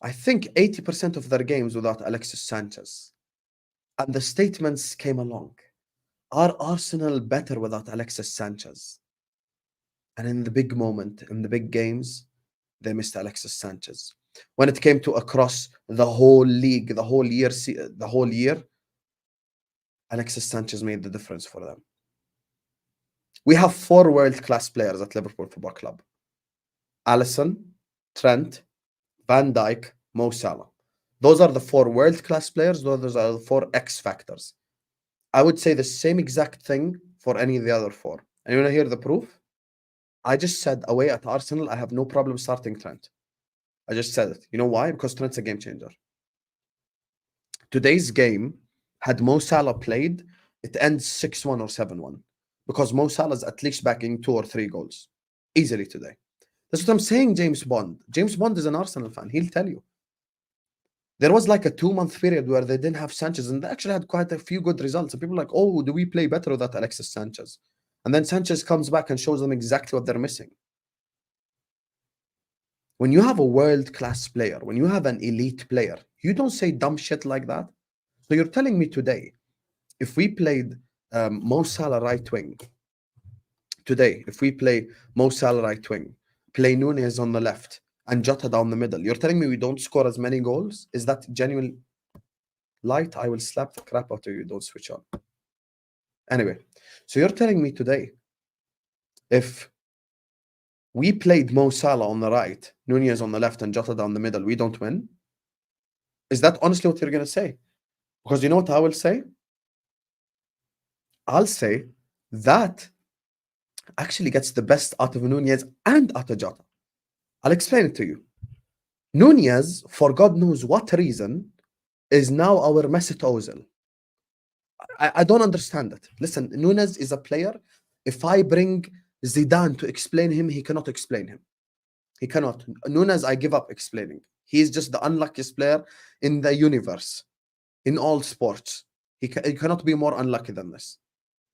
I think, 80% of their games without Alexis Sanchez. And the statements came along. Are Arsenal better without Alexis Sanchez? And in the big moment, in the big games, they missed Alexis Sanchez. When it came to across the whole league, the whole year, Alexis Sanchez made the difference for them. We have 4 world-class players at Liverpool Football Club. Alisson, Trent, Van Dijk, Mo Salah. Those are the 4 world-class players. Those are the 4 X factors. I would say the same exact thing for any of the other 4. And you want to hear the proof? I just said away at Arsenal, I have no problem starting Trent. I just said it. You know why? Because Trent's a game changer. Today's game, had Mo Salah played, it ends 6-1 or 7-1. Because Mo Salah's at least backing 2 or 3 goals. Easily today. That's what I'm saying, James Bond. James Bond is an Arsenal fan. He'll tell you. There was like a 2-month period where they didn't have Sanchez, and they actually had quite a few good results. And people are like, oh, do we play better without Alexis Sanchez? And then Sanchez comes back and shows them exactly what they're missing. When you have a world-class player, when you have an elite player, you don't say dumb shit like that. So you're telling me today, if we played Mo Salah right wing, today, if we play Mo Salah right wing, play Nunez on the left, and Jota down the middle, you're telling me we don't score as many goals? Is that genuine light? I will slap the crap out of you. Don't switch on. Anyway, so you're telling me today, if we played Mo Salah on the right, Nunez on the left, and Jota down the middle, we don't win? Is that honestly what you're going to say? Because you know what I will say? I'll say that actually gets the best out of Nunez and out of Jota. I'll explain it to you. Nunez, for God knows what reason, is now our Mesut Ozil. I don't understand it. Listen, Nunez is a player. If I bring Zidane, to explain him, he cannot explain him. He cannot. Nunez, I give up explaining. He is just the unluckiest player in the universe, in all sports. He cannot be more unlucky than this.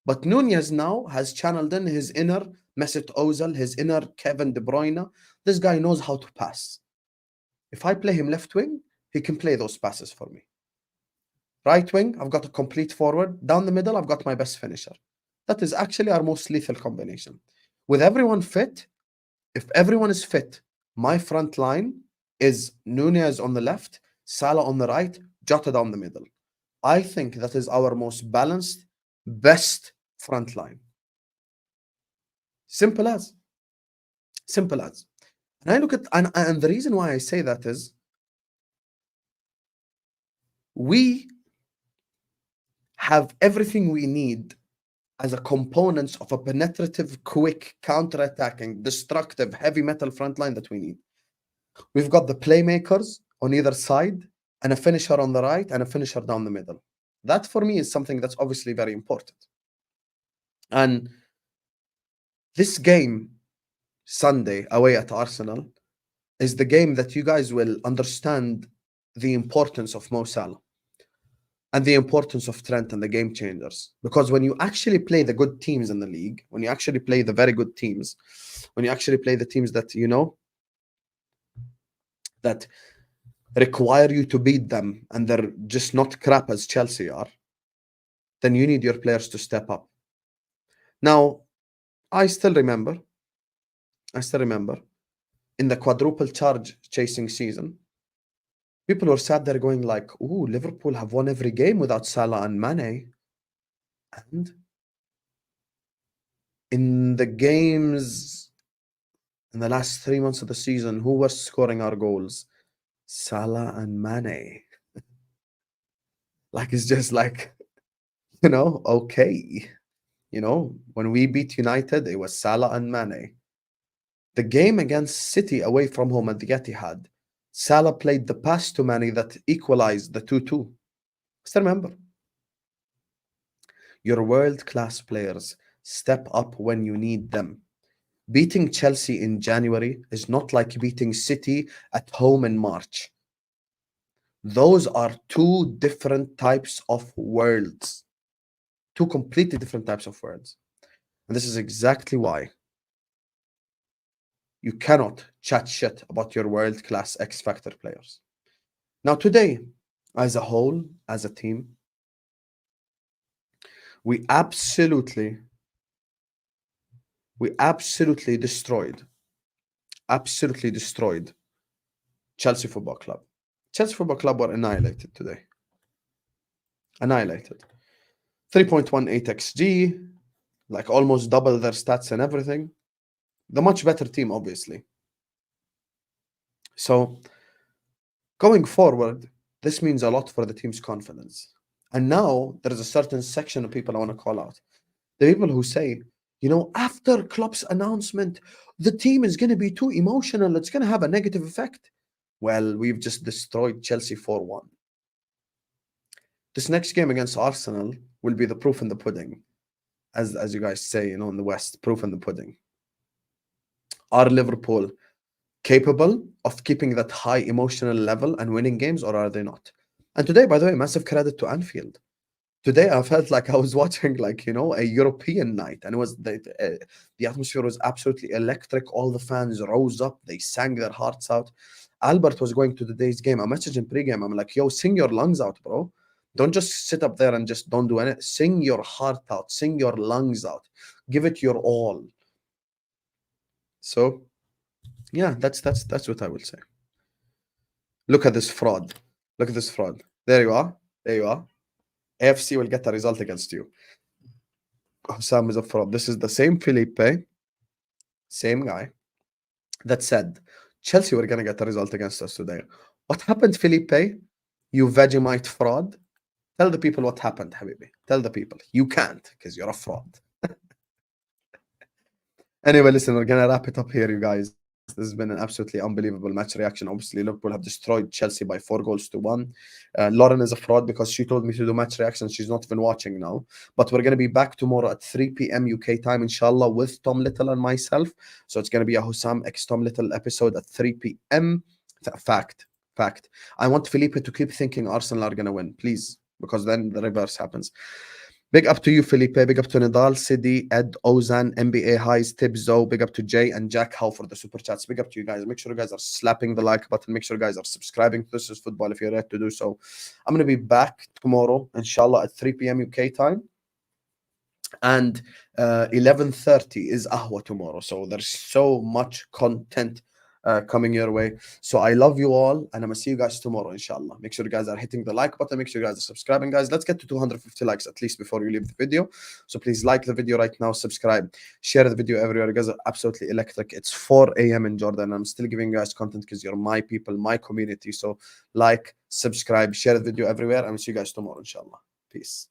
But Nunez now has channeled in his inner Mesut Ozil, his inner Kevin De Bruyne. This guy knows how to pass. If I play him left wing, he can play those passes for me. Right wing, I've got a complete forward. Down the middle, I've got my best finisher. That is actually our most lethal combination. With everyone fit, if everyone is fit, my front line is Nunez on the left, Salah on the right, Jota down the middle. I think that is our most balanced, best front line. Simple as. Simple as. And I look at, and the reason why I say that is, we have everything we need as a components of a penetrative, quick, counter-attacking, destructive, heavy metal front line that we need. We've got the playmakers on either side, and a finisher on the right, and a finisher down the middle. That for me is something that's obviously very important. And this game, Sunday, away at Arsenal, is the game that you guys will understand the importance of Mo Salah and the importance of Trent and the game changers. Because when you actually play the good teams in the league, when you actually play the very good teams, when you actually play the teams that, you know, that require you to beat them and they're just not crap as Chelsea are, then you need your players to step up. Now, I still remember in the quadruple charge chasing season, people were sat there going like, ooh, Liverpool have won every game without Salah and Mane. And in the games in the last 3 months of the season, who was scoring our goals? Salah and Mane. Like, it's just like, you know, okay. You know, when we beat United, it was Salah and Mane. The game against City away from home at the Etihad, Salah played the pass to Mane that equalized the 2-2. Still remember. Your world-class players step up when you need them. Beating Chelsea in January is not like beating City at home in March. Those are two different types of worlds. Two completely different types of worlds. And this is exactly why you cannot chat shit about your world-class X-Factor players. Now today, as a whole, as a team, we absolutely destroyed Chelsea Football Club. Chelsea Football Club were annihilated today. Annihilated. 3.18 XG, like almost double their stats and everything. The much better team, obviously. So, going forward, this means a lot for the team's confidence. And now, there is a certain section of people I want to call out. The people who say, you know, after Klopp's announcement, the team is going to be too emotional. It's going to have a negative effect. Well, we've just destroyed Chelsea 4-1. This next game against Arsenal will be the proof in the pudding. As you guys say, you know, in the West, proof in the pudding. Are Liverpool capable of keeping that high emotional level and winning games, or are they not? And today, by the way, massive credit to Anfield. Today, I felt like I was watching, like, you know, a European night, and it was the atmosphere was absolutely electric. All the fans rose up, they sang their hearts out. Albert was going to today's game. I messaged him pre-game. I'm like, yo, sing your lungs out, bro. Don't just sit up there and just don't do anything. Sing your heart out. Sing your lungs out. Give it your all. So, yeah, that's what I will say. Look at this fraud. Look at this fraud. There you are. There you are. AFC will get a result against you. Sam is a fraud. This is the same Felipe, same guy, that said Chelsea were going to get a result against us today. What happened, Felipe? You Vegemite fraud. Tell the people what happened, Habibi. Tell the people. You can't, because you're a fraud. Anyway, listen, we're going to wrap it up here, you guys. This has been an absolutely unbelievable match reaction. Obviously, Liverpool have destroyed Chelsea by 4-1. Lauren is a fraud because she told me to do match reactions. She's not even watching now. But we're going to be back tomorrow at 3 p.m. UK time, inshallah, with Tom Little and myself. So it's going to be a Hussam x Tom Little episode at 3 p.m. Fact. I want Felipe to keep thinking Arsenal are going to win, please, because then the reverse happens. Big up to you, Felipe. Big up to Nidal, Sidi, Ed, Ozan, NBA Highs, Tibzo. Big up to Jay and Jack Howe for the super chats. Big up to you guys. Make sure you guys are slapping the like button. Make sure you guys are subscribing to This Is Football if you're ready to do so. I'm going to be back tomorrow, inshallah, at 3 p.m. UK time. And 11:30 is Ahwa tomorrow. So there's so much content coming your way. So I love you all, and I'm gonna see you guys tomorrow, inshallah. Make sure you guys are hitting the like button. Make sure you guys are subscribing, guys. Let's get to 250 likes at least before you leave the video. So please like the video right now, subscribe, share the video everywhere. You guys are absolutely electric. It's 4 a.m. in Jordan. I'm still giving you guys content because you're my people, my community. So like, subscribe, share the video everywhere, and I'll see you guys tomorrow, inshallah. Peace.